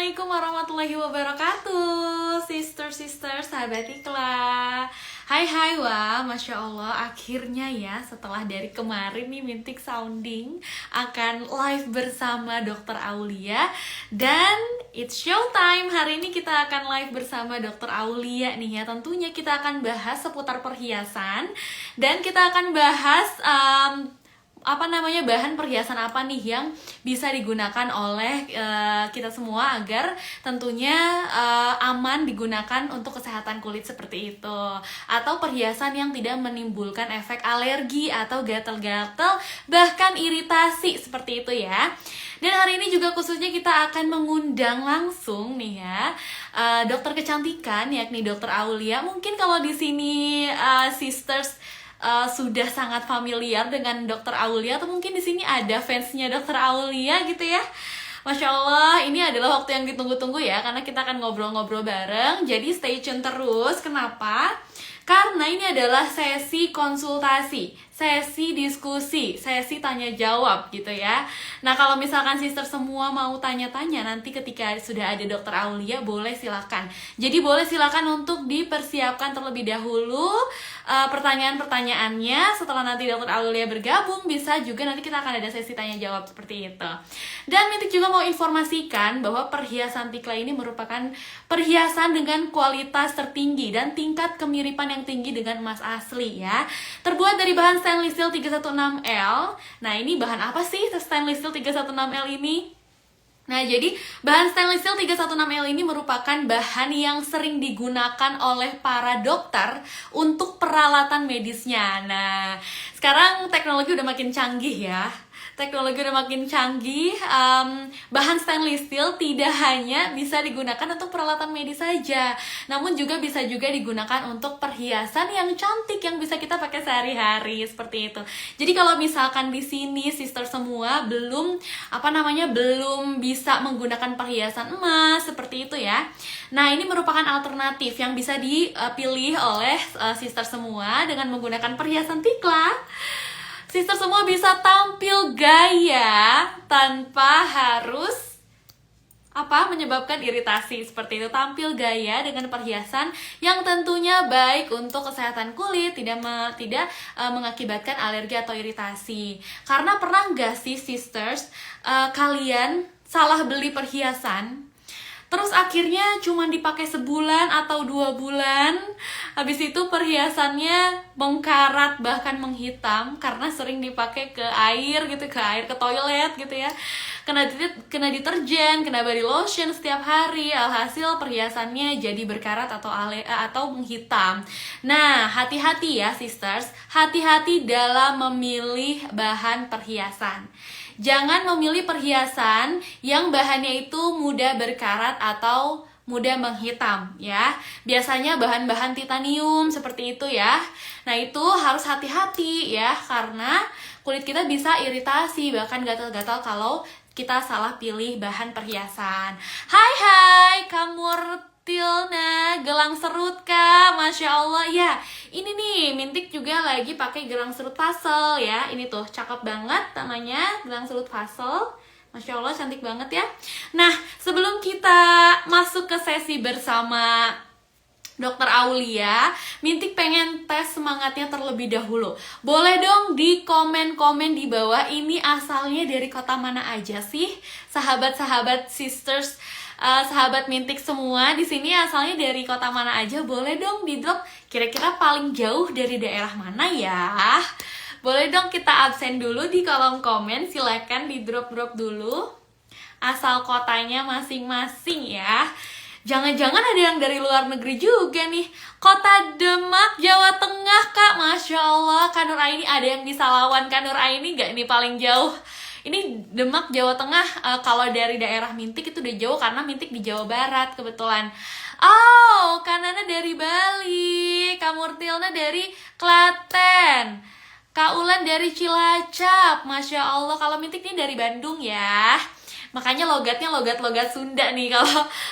Assalamualaikum warahmatullahi wabarakatuh, sister, sahabat Ikla. Hai, wah, Masya Allah, akhirnya ya setelah dari kemarin nih Mintik Sounding akan live bersama Dr. Aulia. Dan it's showtime, hari ini kita akan live bersama Dr. Aulia nih ya. Tentunya kita akan bahas seputar perhiasan. Dan kita akan bahas bahan perhiasan apa nih yang bisa digunakan oleh kita semua agar tentunya aman digunakan untuk kesehatan kulit seperti itu, atau perhiasan yang tidak menimbulkan efek alergi atau gatal-gatal bahkan iritasi seperti itu ya. Dan hari ini juga khususnya kita akan mengundang langsung nih ya dokter kecantikan, yakni Dr. Aulia. Mungkin kalau di sini sisters sudah sangat familiar dengan Dr. Aulia, atau mungkin di sini ada fansnya Dr. Aulia gitu ya. Masya Allah, ini adalah waktu yang ditunggu-tunggu ya, karena kita akan ngobrol-ngobrol bareng. Jadi stay tune terus. Kenapa? Karena ini adalah sesi konsultasi, sesi diskusi, sesi tanya jawab gitu ya. Nah, kalau misalkan sister semua mau tanya-tanya nanti ketika sudah ada Dr. Aulia, boleh silakan. Jadi boleh silakan untuk dipersiapkan terlebih dahulu pertanyaan-pertanyaannya. Setelah nanti Dr. Aulia bergabung, bisa juga nanti kita akan ada sesi tanya jawab seperti itu. Dan Mintik juga mau informasikan bahwa perhiasan Tikla ini merupakan perhiasan dengan kualitas tertinggi dan tingkat kemiripan yang tinggi dengan emas asli ya. Terbuat dari bahan stainless steel 316L. Nah, ini bahan apa sih stainless steel 316L ini? Nah, jadi bahan stainless steel 316L ini merupakan bahan yang sering digunakan oleh para dokter untuk peralatan medisnya. Nah, sekarang teknologi udah makin canggih ya. Bahan stainless steel tidak hanya bisa digunakan untuk peralatan medis saja, namun juga bisa digunakan untuk perhiasan yang cantik yang bisa kita pakai sehari-hari seperti itu. Jadi kalau misalkan di sini sister semua belum bisa menggunakan perhiasan emas seperti itu ya. Nah, ini merupakan alternatif yang bisa dipilih oleh sister semua dengan menggunakan perhiasan Tikla. Sister semua bisa tampil gaya tanpa harus menyebabkan iritasi seperti itu. Tampil gaya dengan perhiasan yang tentunya baik untuk kesehatan kulit, tidak mengakibatkan alergi atau iritasi. Karena pernah nggak sih sisters kalian salah beli perhiasan, terus akhirnya cuma dipakai sebulan atau 2 bulan, habis itu perhiasannya mengkarat bahkan menghitam karena sering dipakai ke air, ke toilet gitu ya, kena deterjen, kena body lotion setiap hari, alhasil perhiasannya jadi berkarat atau menghitam. Nah, hati-hati ya sisters, hati-hati dalam memilih bahan perhiasan. Jangan memilih perhiasan yang bahannya itu mudah berkarat atau mudah menghitam ya. Biasanya bahan-bahan titanium seperti itu ya. Nah, itu harus hati-hati ya, karena kulit kita bisa iritasi bahkan gatal-gatal kalau kita salah pilih bahan perhiasan. Hai Kamurtilna, gelang serut Kak, Masya Allah ya. Ini nih, Mintik juga lagi pakai gelang serut puzzle ya. Ini tuh cakep banget namanya, gelang serut puzzle. Masya Allah, cantik banget ya. Nah, sebelum kita masuk ke sesi bersama Dr. Aulia, Mintik pengen tes semangatnya terlebih dahulu. Boleh dong di komen-komen di bawah, ini asalnya dari kota mana aja sih? Sahabat-sahabat sisters, sahabat Mintik semua di sini asalnya dari kota mana aja? Boleh dong di drop, kira-kira paling jauh dari daerah mana ya? Boleh dong kita absen dulu di kolom komen, silakan di drop dulu asal kotanya masing-masing ya. Jangan-jangan ada yang dari luar negeri juga nih. Kota Demak, Jawa Tengah Kak, Masya Allah. Kak Nur Aini, ada yang bisa lawan Kak Nur Aini gak nih paling jauh? Ini Demak, Jawa Tengah, kalau dari daerah Mintik itu udah jauh karena Mintik di Jawa Barat kebetulan. Oh, Kanana dari Bali, Kamurtilna dari Klaten, Kak Ulan dari Cilacap, Masya Allah. Kalau Mintik ini dari Bandung ya. Makanya logatnya logat Sunda nih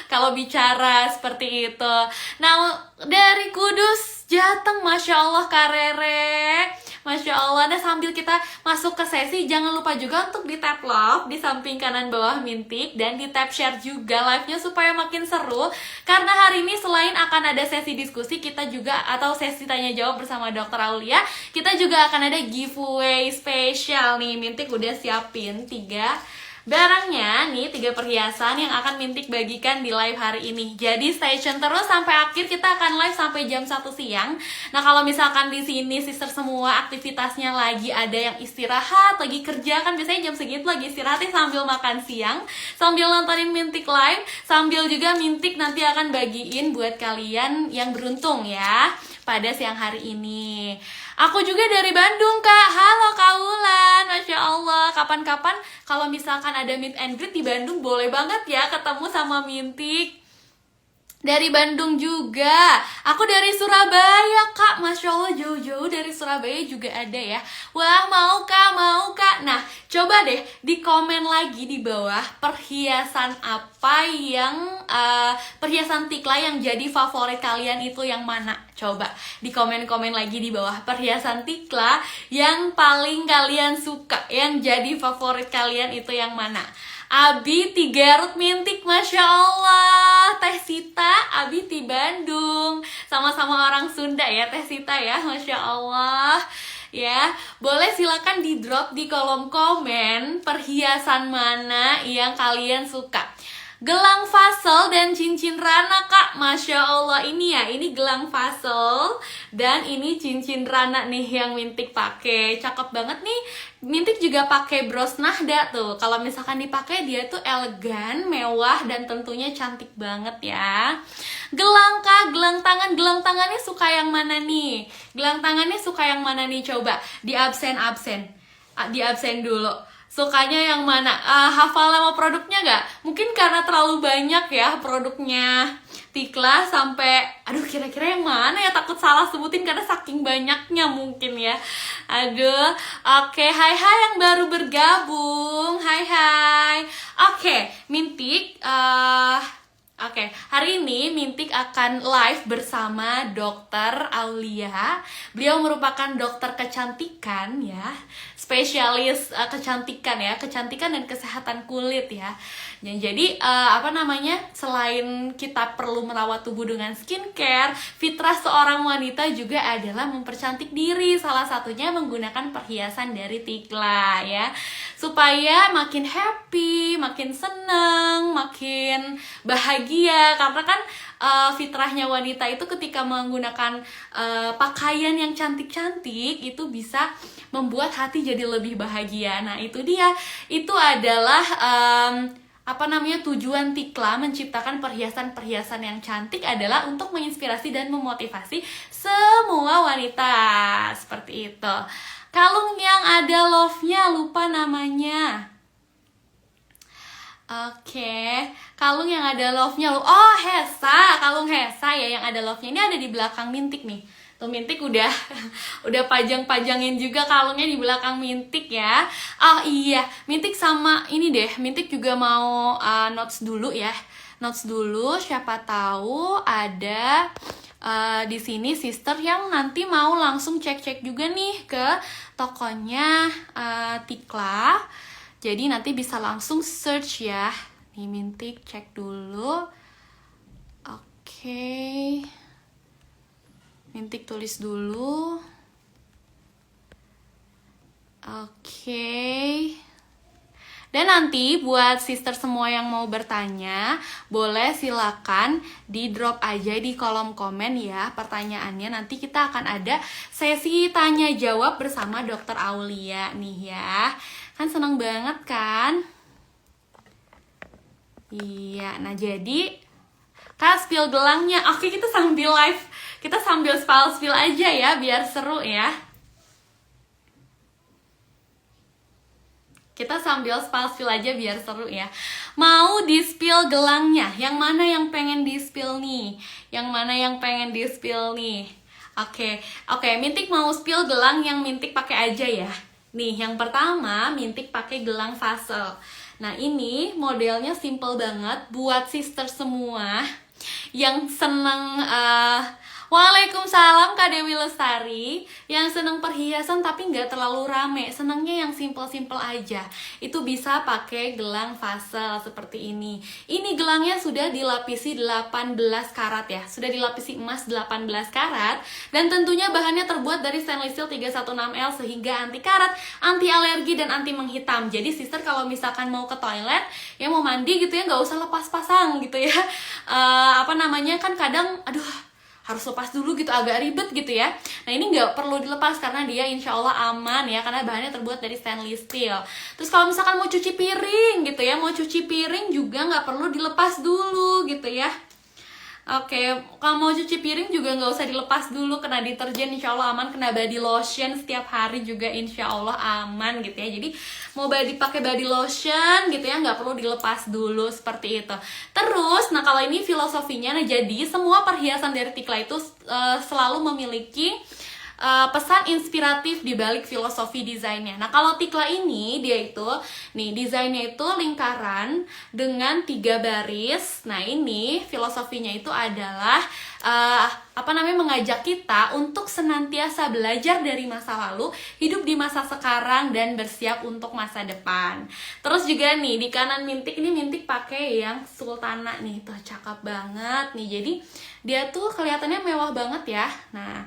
kalau bicara seperti itu. Nah, dari Kudus, Jateng, Masya Allah, Kak Rere. Masya Allah. Nah, sambil kita masuk ke sesi, jangan lupa juga untuk di tap love di samping kanan bawah Mintik, dan di tap share juga live-nya supaya makin seru. Karena hari ini selain akan ada sesi diskusi, kita juga atau sesi tanya jawab bersama Dr. Aulia, kita juga akan ada giveaway spesial nih. Mintik udah siapin 3 barangnya nih, 3 perhiasan yang akan Mintik bagikan di live hari ini. Jadi stay tune terus sampai akhir, kita akan live sampai jam 1 siang. Nah, kalau misalkan di sini sister semua aktivitasnya lagi ada yang istirahat, lagi kerja, kan biasanya jam segitu lagi istirahatnya sambil makan siang, sambil nontonin Mintik live, sambil juga Mintik nanti akan bagiin buat kalian yang beruntung ya pada siang hari ini. Aku juga dari Bandung, Kak. Halo Kak Wulan, Masya Allah. Kapan-kapan kalau misalkan ada meet and greet di Bandung, boleh banget ya ketemu sama Mintik. Dari Bandung juga. Aku dari Surabaya, Kak. Masya Allah, jauh-jauh dari Surabaya juga ada ya. Wah, mau Kak, mau Kak. Nah, coba deh di komen lagi di bawah perhiasan apa yang perhiasan Tikla yang jadi favorit kalian itu yang mana. Coba di komen-komen lagi di bawah perhiasan Tikla yang paling kalian suka, yang jadi favorit kalian itu yang mana. Abi di Garut Mintik, Masya Allah. Teh Sita, Abi di Bandung. Sama-sama orang Sunda ya Teh Sita ya, Masya Allah. Ya, boleh silakan di drop di kolom komen perhiasan mana yang kalian suka. Gelang fasel dan cincin rana, Kak. Masya Allah, ini ya, ini gelang fasel dan ini cincin rana nih yang Mintik pakai. Cakep banget nih. Mintik juga pakai bros nahda tuh. Kalau misalkan dipakai dia tuh elegan, mewah, dan tentunya cantik banget ya. Gelang, Kak, gelang tangannya suka yang mana nih? Gelang tangannya suka yang mana nih? Coba di absen dulu. Sukanya yang mana? Hafal nama produknya gak? Mungkin karena terlalu banyak ya produknya Tikla sampai, aduh kira-kira yang mana ya, takut salah sebutin karena saking banyaknya mungkin ya. Aduh, oke, hai yang baru bergabung, hai. Oke, Mintik, Oke, hari ini Mintik akan live bersama Dr. Aulia. Beliau merupakan dokter kecantikan ya, spesialis kecantikan ya, kecantikan dan kesehatan kulit ya. Jadi selain kita perlu merawat tubuh dengan skincare, fitrah seorang wanita juga adalah mempercantik diri. Salah satunya menggunakan perhiasan dari Tikla ya, supaya makin happy, makin seneng, makin bahagia. Karena kan fitrahnya wanita itu ketika menggunakan pakaian yang cantik-cantik itu bisa membuat hati jadi lebih bahagia. Nah, itu dia. Itu adalah tujuan Tikla menciptakan perhiasan-perhiasan yang cantik adalah untuk menginspirasi dan memotivasi semua wanita. Seperti itu. Kalung yang ada love-nya, lupa namanya. Oke, kalung yang ada love-nya. Oh, Hesa, kalung Hesa ya yang ada love-nya. Ini ada di belakang Mintik nih. Tuh Mintik udah pajang-pajangin juga kalungnya di belakang Mintik ya. Oh iya, Mintik sama ini deh. Mintik juga mau notes dulu ya. Notes dulu, siapa tahu ada di sini sister yang nanti mau langsung cek-cek juga nih ke tokonya Tikla. Jadi nanti bisa langsung search ya. Nih Mintik cek dulu. Oke. Mintik tulis dulu. Oke. Dan nanti buat sister semua yang mau bertanya, boleh silakan di drop aja di kolom komen ya pertanyaannya. Nanti kita akan ada sesi tanya jawab bersama Dr. Aulia nih ya. Kan seneng banget kan? Iya, nah jadi Kak spill gelangnya. Oke, kita sambil live, kita sambil spill aja ya biar seru ya. Kita sambil spill aja biar seru ya. Mau di-spill gelangnya? Yang mana yang pengen di-spill nih? Yang mana yang pengen di-spill nih? Oke, Mintik mau spill gelang yang Mintik pakai aja ya. Nih, yang pertama Mintik pakai gelang fasel. Nah, ini modelnya simple banget buat sister semua yang seneng Waalaikumsalam Kak Dewi Lestari. Yang seneng perhiasan tapi nggak terlalu rame, senengnya yang simple-simple aja. Itu bisa pakai gelang fasel seperti ini. Ini gelangnya sudah dilapisi 18 karat ya, sudah dilapisi emas 18 karat. Dan tentunya bahannya terbuat dari stainless steel 316L sehingga anti karat, anti alergi, dan anti menghitam. Jadi sister kalau misalkan mau ke toilet, ya mau mandi gitu ya, nggak usah lepas pasang gitu ya. Apa namanya, kan kadang aduh harus lepas dulu gitu, agak ribet gitu ya. Nah ini nggak perlu dilepas karena dia insya Allah aman ya, karena bahannya terbuat dari stainless steel. Terus kalau misalkan mau cuci piring gitu ya, mau cuci piring juga nggak perlu dilepas dulu gitu ya. Oke, kalau mau cuci piring juga nggak usah dilepas dulu, kena deterjen insya Allah aman, kena body lotion setiap hari juga insya Allah aman gitu ya. Jadi mau pakai body lotion gitu ya, nggak perlu dilepas dulu seperti itu. Terus, nah kalau ini filosofinya, nah jadi semua perhiasan dari Tikla itu selalu memiliki pesan inspiratif di balik filosofi desainnya. Nah kalau Tikla ini dia itu nih desainnya itu lingkaran dengan 3 baris. Nah ini filosofinya itu adalah mengajak kita untuk senantiasa belajar dari masa lalu, hidup di masa sekarang, dan bersiap untuk masa depan. Terus juga nih di kanan Mintik, ini Mintik pakai yang sultana nih, tuh cakep banget nih. Jadi dia tuh kelihatannya mewah banget ya. Nah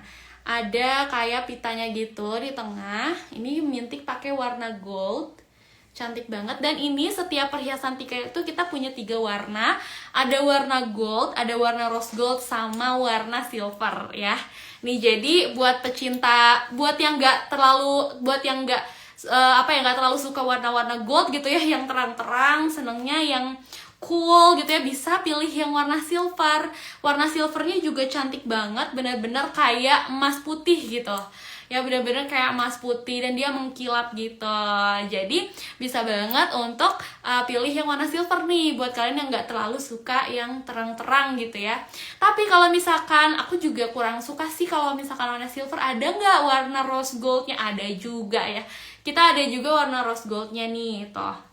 ada kayak pitanya gitu di tengah. Ini Mintik pakai warna gold, cantik banget. Dan ini setiap perhiasan Tikla itu kita punya 3 warna. Ada warna gold, ada warna rose gold, sama warna silver ya. Nih jadi buat pecinta, buat yang nggak terlalu nggak terlalu suka warna-warna gold gitu ya, yang terang-terang, senengnya yang cool gitu ya, bisa pilih yang warna silver. Warna silvernya juga cantik banget, bener-bener kayak emas putih gitu ya, bener-bener kayak emas putih dan dia mengkilap gitu. Jadi bisa banget untuk pilih yang warna silver nih buat kalian yang nggak terlalu suka yang terang-terang gitu ya. Tapi kalau misalkan aku juga kurang suka sih kalau misalkan warna silver, ada nggak warna rose goldnya? Ada juga ya, kita ada juga warna rose goldnya nih toh.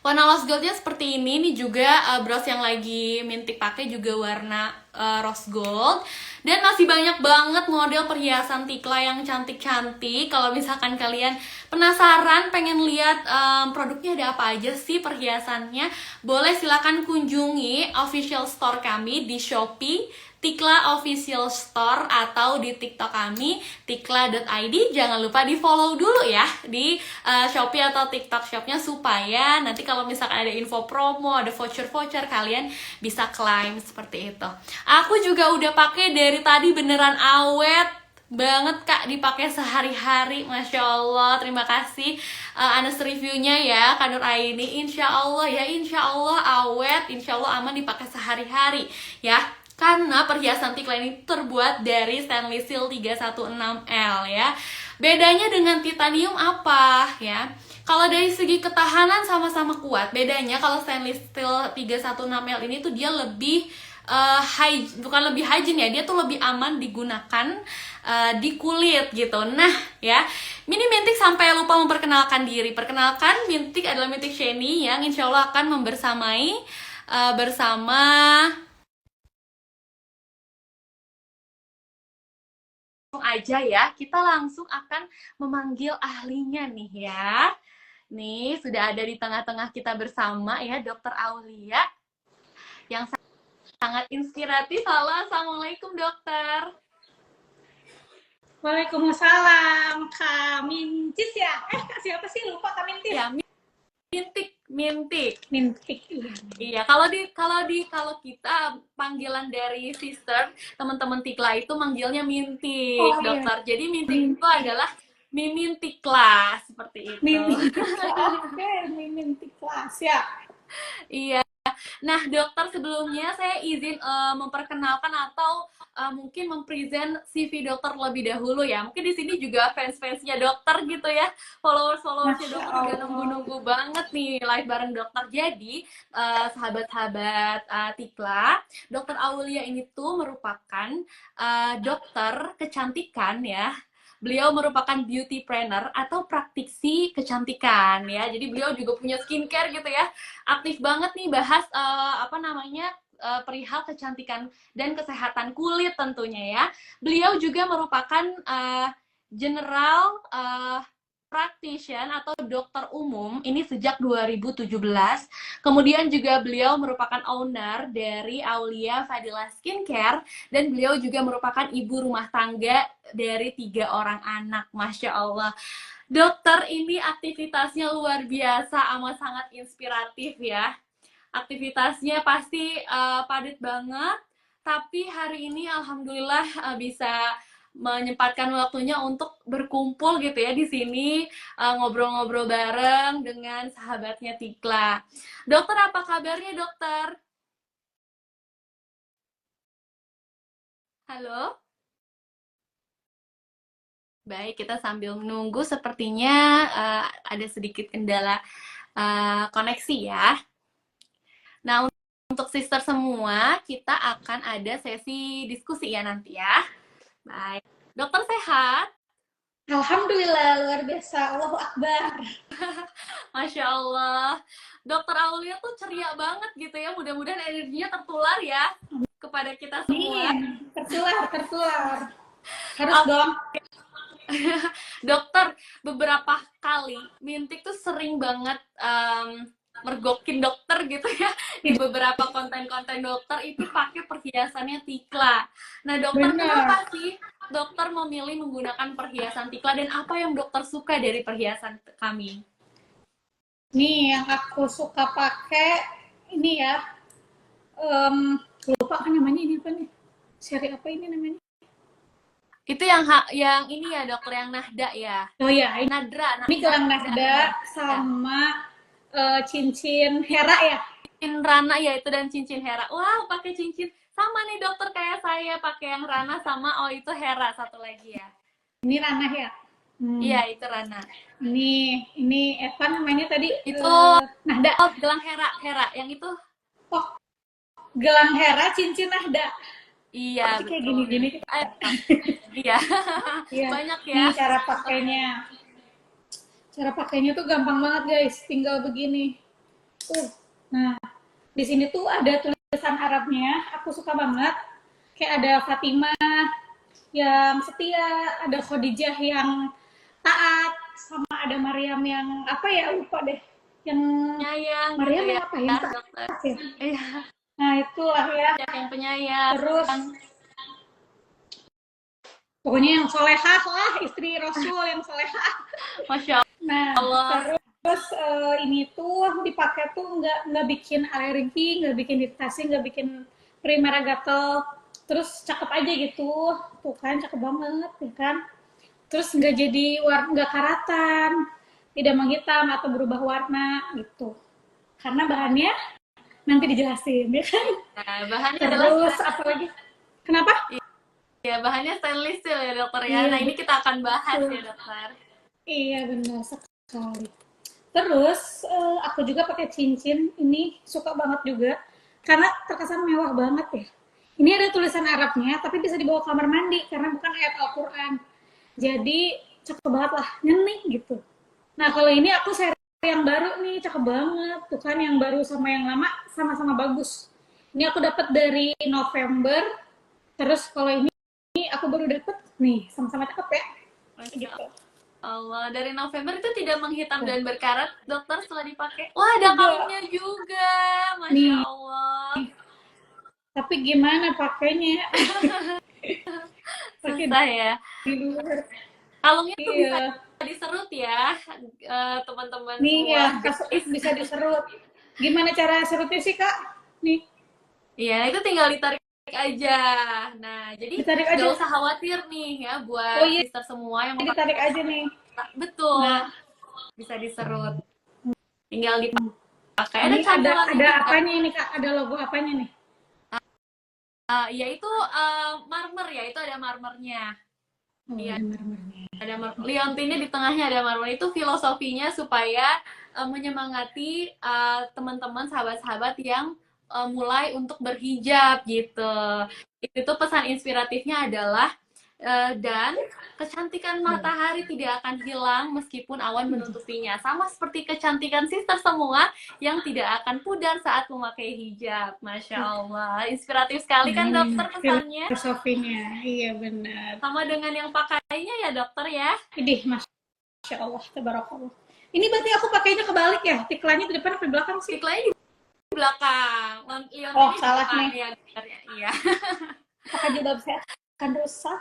Warna rose goldnya seperti ini. Nih juga bros yang lagi Mintik pakai juga warna rose gold. Dan masih banyak banget model perhiasan Tikla yang cantik-cantik. Kalau misalkan kalian penasaran pengen lihat produknya ada apa aja sih perhiasannya, boleh silakan kunjungi official store kami di Shopee Tikla Official Store atau di TikTok kami tikla.id. Jangan lupa di follow dulu ya di Shopee atau TikTok shopnya, supaya nanti kalau misalkan ada info promo, ada voucher-voucher, kalian bisa claim seperti itu. Aku juga udah pakai dari tadi, beneran awet banget Kak, dipakai sehari-hari, Masya Allah. Terima kasih Anes reviewnya ya Kak Nur Aini. Insya Allah ya, insya Allah awet, insya Allah aman dipakai sehari-hari ya. Karena perhiasan Tikla ini terbuat dari stainless steel 316L ya. Bedanya dengan titanium apa ya? Kalau dari segi ketahanan sama-sama kuat. Bedanya kalau stainless steel 316L ini tuh dia lebih bukan lebih hygiene ya, dia tuh lebih aman digunakan di kulit gitu. Nah ya, Mini Mintik sampai lupa memperkenalkan diri. Perkenalkan, Mintik adalah Mintik Sheni yang insya Allah akan membersamai bersama aja ya, kita langsung akan memanggil ahlinya nih ya. Nih sudah ada di tengah-tengah kita bersama ya, Dokter Aulia yang sangat inspiratif. Halo, assalamualaikum dokter. Waalaikumsalam, Kak Mincis ya? Siapa sih, lupa Kak Mintis? Ya, Mintik. Iya. Kalau kita panggilan dari sister, teman-teman Tikla itu manggilnya Mintik, oh, dokter. Iya. Jadi Mintik itu adalah Mimin Tikla, seperti itu. Mimin Tikla, siap. Iya. Nah, dokter, sebelumnya saya izin memperkenalkan atau mungkin mempresent CV dokter lebih dahulu ya. Mungkin di sini juga fans-fansnya dokter gitu ya. Followers-followersnya dokter udah nunggu-nunggu banget nih live bareng dokter. Jadi, sahabat-sahabat Tikla, Dokter Aulia ini tuh merupakan dokter kecantikan ya. Beliau merupakan beauty planner atau praktisi kecantikan ya. Jadi beliau juga punya skincare gitu ya. Aktif banget nih bahas perihal kecantikan dan kesehatan kulit tentunya ya. Beliau juga merupakan general practitioner atau dokter umum ini sejak 2017. Kemudian juga beliau merupakan owner dari Aulia Fadila Skincare dan beliau juga merupakan ibu rumah tangga dari 3 orang anak. Masya Allah. Dokter ini aktivitasnya luar biasa, amat sangat inspiratif ya. Aktivitasnya pasti padat banget, tapi hari ini alhamdulillah bisa menyempatkan waktunya untuk berkumpul gitu ya di sini, ngobrol-ngobrol bareng dengan sahabatnya Tikla. Dokter, apa kabarnya dokter? Halo? Baik, kita sambil menunggu sepertinya ada sedikit kendala koneksi ya. Nah, untuk sister semua, kita akan ada sesi diskusi ya nanti ya. Baik. Dokter sehat? Alhamdulillah, luar biasa. Allahu Akbar. Masya Allah. Dokter Aulia tuh ceria banget gitu ya. Mudah-mudahan energinya tertular ya kepada kita semua. Tertular. Harus dong. Dokter, beberapa kali Mintik tuh sering banget mergokin dokter gitu ya, di beberapa konten-konten dokter itu pakai perhiasannya Tikla. Nah dokter, Bener. kenapa sih dokter memilih menggunakan perhiasan Tikla dan apa yang dokter suka dari perhiasan kami? Nih yang aku suka pakai ini ya. Lupa kan namanya, ini apa nih? Seri apa ini namanya? Itu yang ini ya dokter, yang Nahda ya. Oh ya, Nadra. ini gelang Nahda sama cincin Hera ya. Cincin Rana ya itu, dan cincin Hera. Wow, pakai cincin sama nih dokter kayak saya, pakai yang Rana sama itu Hera satu lagi ya. Ini Rana ya. Iya, itu Rana. Ini Evan namanya tadi Itu Nahda. Oh, gelang Hera yang itu. Oh, gelang Hera, cincin Nahda. Iya, kayak gini-gini. Iya. Iya. Banyak ya. Nih cara pakainya. Cara pakainya tuh gampang banget guys, tinggal begini. Nah, di sini tuh ada tulisan Arabnya, aku suka banget. Kayak ada Fatimah yang setia, ada Khadijah yang taat, sama ada Maryam yang apa ya, lupa deh. Yang Penyayang. Maryam gitu yang apa ya? dokter. Iya. Nah, itulah ya. Yang penyayang. Terus pokoknya yang solehah lah, istri Rasul yang solehah. Masya Allah. Nah, terus ini tuh dipakai tuh nggak bikin alergi, nggak bikin iritasi, nggak bikin primera gatel. Terus cakep aja gitu, tuh kan cakep banget ya kan. Terus nggak jadi nggak karatan, tidak menghitam atau berubah warna gitu. Karena bahannya nanti dijelasin ya kan. Nah, bahannya Terus adalah apa lagi? Kenapa? ya, bahannya stainless steel ya dokter ya. Iya, Nah, ini kita akan bahas betul. ya dokter. Iya benar sekali. Terus aku juga pakai cincin ini, suka banget juga karena terkesan mewah banget ya. Ini ada tulisan Arabnya tapi bisa dibawa kamar mandi karena bukan ayat Al-Quran. Jadi cakep banget lah, nyenik gitu. Nah kalau ini aku seri yang baru nih, cakep banget. Tuh kan yang baru sama yang lama sama-sama bagus. Ini aku dapat dari November. Terus kalau ini aku baru dapat nih, sama-sama cakep ya. Gitu. Allah, dari November itu tidak menghitam dan berkarat dokter setelah dipakai. Wah, ada kalungnya juga. Masya Allah. Tapi gimana pakainya? Susah ya. Di luar. Kalungnya tuh Iya. bisa diserut ya, teman-teman Nih semua. ya, bisa diserut. Gimana cara serutnya sih kak? Nih. Iya, itu tinggal ditarik aja. Nah, jadi nggak usah khawatir nih ya buat sister semua yang mau ditarik aja nih. Betul. Nah, bisa diserut. Tinggal dipakai. Ada apanya ini kak? Ada logo apanya nih? Yaitu marmer ya, itu ada marmernya. Iya, marmernya. Ada liontinnya di tengahnya, ada marmer. Itu filosofinya supaya menyemangati teman-teman sahabat-sahabat yang mulai untuk berhijab gitu. Itu pesan inspiratifnya adalah Dan kecantikan matahari tidak akan hilang meskipun awan menutupinya. Sama seperti kecantikan sister semua yang tidak akan pudar saat memakai hijab. Masya Allah, inspiratif sekali kan dokter pesannya? Filosofinya, iya benar. Sama dengan yang pakainya ya dokter ya? Idih, Masya Allah, tabarakallah. Ini berarti aku pakainya kebalik ya? Tiklanya di depan atau di belakang sih? Tiklanya di belakang. Oh, salah nih. Ya, iya. Apakah jilbab saya akan rusak?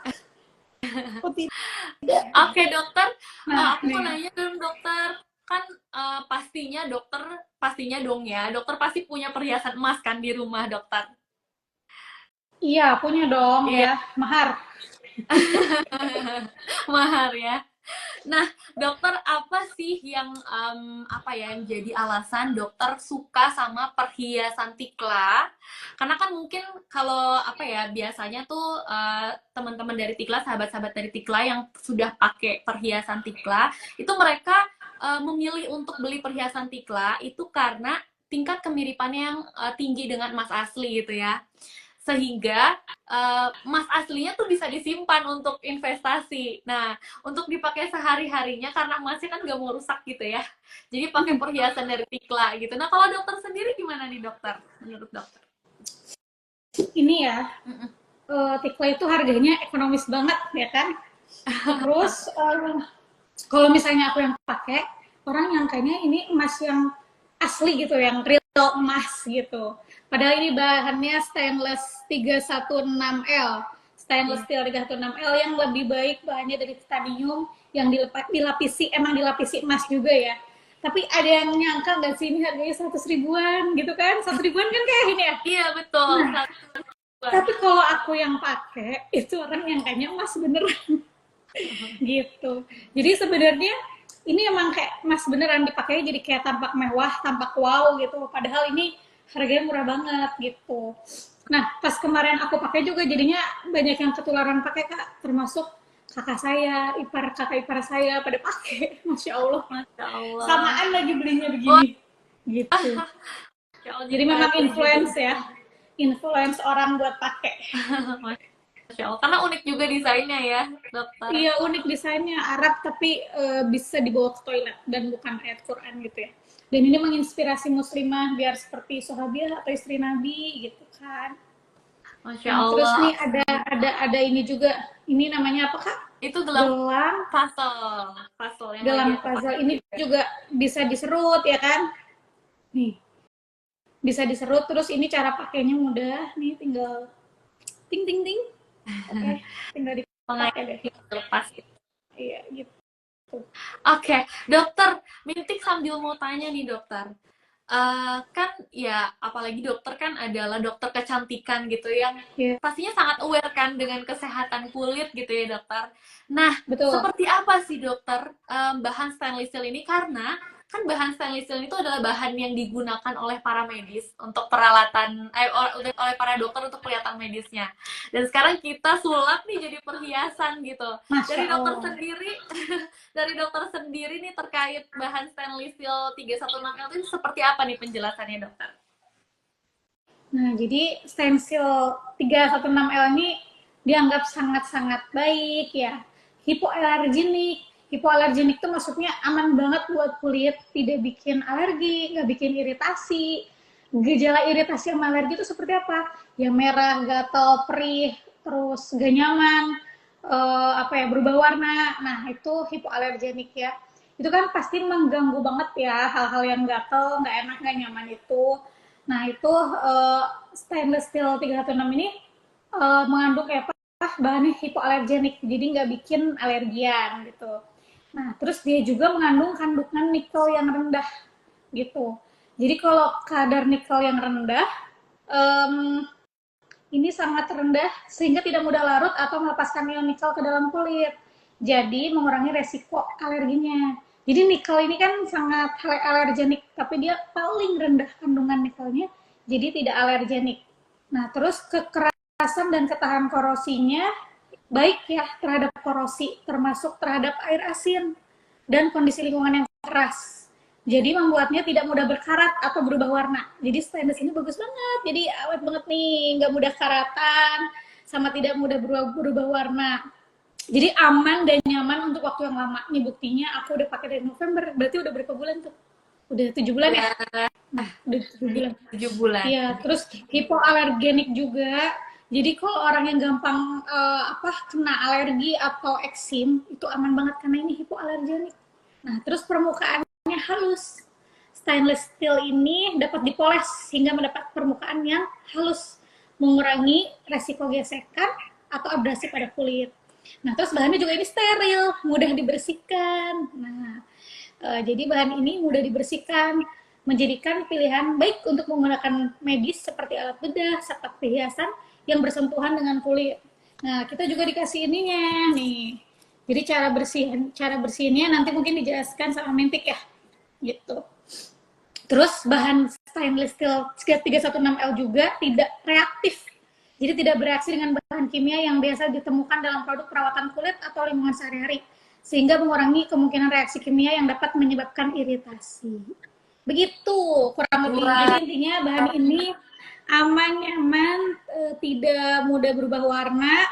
Oke dokter, aku mau nih. nanya dong dokter, kan pastinya dong ya, dokter pasti punya perhiasan emas kan di rumah dokter? Iya, punya dong Iya. ya, mahar. Mahar ya. Nah, dokter apa sih yang yang jadi alasan dokter suka sama perhiasan Tikla? Karena kan mungkin kalau biasanya tuh teman-teman dari Tikla, sahabat-sahabat dari Tikla yang sudah pakai perhiasan Tikla, itu mereka memilih untuk beli perhiasan Tikla itu karena tingkat kemiripannya yang tinggi dengan emas asli gitu ya. Sehingga emas aslinya tuh bisa disimpan untuk investasi. Nah, untuk dipakai sehari-harinya karena emasnya kan nggak mau rusak gitu ya. Jadi pakai perhiasan dari Tikla gitu. Nah, kalau dokter sendiri gimana nih dokter? Menurut dokter? Ini ya, Tikla itu harganya ekonomis banget ya kan. Terus kalau misalnya aku yang pakai, orang yang kayaknya ini emas yang asli gitu, yang real emas gitu. Padahal ini bahannya stainless 316L. Stainless steel 316L yang lebih baik bahannya dari titanium yang dilapisi emas juga ya. Tapi ada yang nyangka nggak sih ini harganya 100 ribuan gitu kan? 100 ribuan kan kayak ini ya? Iya, betul. Nah, tapi kalau aku yang pakai, itu orang yang kayaknya emas beneran. Gitu. Jadi sebenarnya ini emang kayak emas beneran dipakai jadi kayak tampak mewah, tampak wow gitu. Padahal ini harganya murah banget gitu. Nah, pas kemarin aku pakai juga jadinya banyak yang ketularan pakai Kak, termasuk kakak saya, kakak ipar saya pada pakai. Masya Allah. Masya Allah. Samaan lagi belinya begini. Gitu. Jadi memang influence ya. Influence orang buat pakai. Masya Allah. Karena unik juga desainnya ya, dokter. Iya, unik desainnya, Arab tapi bisa dibawa ke toilet dan bukan ayat Quran gitu ya. Dan ini menginspirasi muslimah biar seperti sahabiah atau istri Nabi gitu kan. Masya Allah. Terus nih ada ini juga. Ini namanya apa Kak? Itu gelang puzzle yang gelang puzzle ini juga bisa diserut ya kan? Nih. Bisa diserut, terus ini cara pakainya mudah. Nih tinggal ting ting ting. Oke, tinggal dipakai deh. Lepas. Iya, gitu. Oke, dokter, Mintik sambil mau tanya nih dokter. Kan ya apalagi dokter kan adalah dokter kecantikan gitu yang pastinya sangat aware kan dengan kesehatan kulit gitu ya dokter. Nah, betul. Seperti apa sih dokter bahan stainless steel ini, karena kan bahan stainless steel itu adalah bahan yang digunakan oleh para medis untuk peralatan oleh para dokter untuk peralatan medisnya. Dan sekarang kita sulap nih jadi perhiasan gitu. Dari dokter sendiri nih terkait bahan stainless steel 316L itu seperti apa nih penjelasannya dokter? Nah, jadi stainless steel 316L ini dianggap sangat-sangat baik ya. Hipoalergenik. Hipoalergenik itu maksudnya aman banget buat kulit, tidak bikin alergi, nggak bikin iritasi. Gejala iritasi sama alergi itu seperti apa? Ya merah, gatal, perih, terus gak nyaman, berubah warna. Nah, itu hipoalergenik ya. Itu kan pasti mengganggu banget ya, hal-hal yang gatal, nggak enak, nggak nyaman itu. Nah, itu stainless steel 316 ini mengandung bahannya hipoalergenik, jadi nggak bikin alergian gitu. Nah, terus dia juga mengandung kandungan nikel yang rendah gitu. Jadi kalau kadar nikel yang rendah, ini sangat rendah sehingga tidak mudah larut atau melepaskan ion nikel ke dalam kulit. Jadi mengurangi resiko alerginya. Jadi nikel ini kan sangat alergenik, tapi dia paling rendah kandungan nikelnya, jadi tidak alergenik. Nah, terus kekerasan dan ketahanan korosinya baik ya terhadap korosi, termasuk terhadap air asin dan kondisi lingkungan yang keras. Jadi membuatnya tidak mudah berkarat atau berubah warna. Jadi stainless ini bagus banget. Jadi awet banget nih, nggak mudah karatan, sama tidak mudah berubah warna. Jadi aman dan nyaman untuk waktu yang lama. Nih buktinya aku udah pakai dari November, berarti udah berapa bulan tuh? Udah 7 bulan ya? Udah Nah, udah 7 bulan. 7 bulan. Iya, terus hipoalergenik juga. Jadi kalau orang yang gampang kena alergi atau eksim itu aman banget karena ini hipoalergenik. Nah, terus permukaannya halus. Stainless steel ini dapat dipoles sehingga mendapat permukaan yang halus, mengurangi resiko gesekan atau abrasi pada kulit. Nah, terus bahannya juga ini steril, mudah dibersihkan. Nah, jadi bahan ini mudah dibersihkan, menjadikan pilihan baik untuk menggunakan medis seperti alat bedah serta perhiasan yang bersentuhan dengan kulit. Nah, kita juga dikasih ininya nih. Jadi cara bersihinnya nanti mungkin dijelaskan sama Mintik ya, gitu. Terus bahan stainless steel 316L juga tidak reaktif. Jadi tidak bereaksi dengan bahan kimia yang biasa ditemukan dalam produk perawatan kulit atau lingkungan sehari-hari, sehingga mengurangi kemungkinan reaksi kimia yang dapat menyebabkan iritasi. Begitu kurang lebih. Jadi intinya bahan ini aman, nyaman, tidak mudah berubah warna,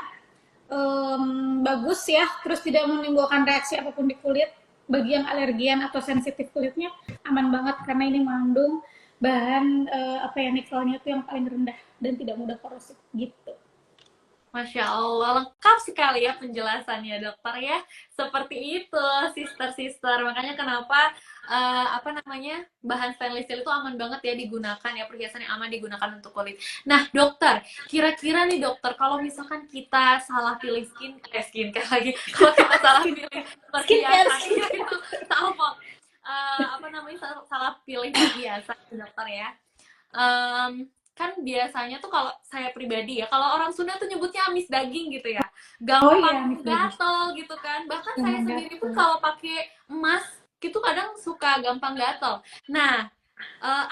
bagus ya, terus tidak menimbulkan reaksi apapun di kulit. Bagi yang alergian atau sensitif kulitnya aman banget karena ini mengandung bahan nikelnya itu yang paling rendah dan tidak mudah korosif gitu. Masya Allah, lengkap sekali ya penjelasannya dokter ya. Seperti itu, sister-sister. Makanya kenapa bahan stainless steel itu aman banget ya digunakan ya, perhiasan yang aman digunakan untuk kulit. Nah dokter, kira-kira nih dokter, kalau misalkan kita salah pilih skincare lagi, kalau kita salah pilih perhiasan itu sama salah pilih perhiasan dokter ya. Kan biasanya tuh kalau saya pribadi ya, kalau orang Sunda tuh nyebutnya amis daging gitu ya, gampang gatel gitu kan. Bahkan saya sendiri pun kalau pakai emas itu kadang suka gampang gatel. Nah,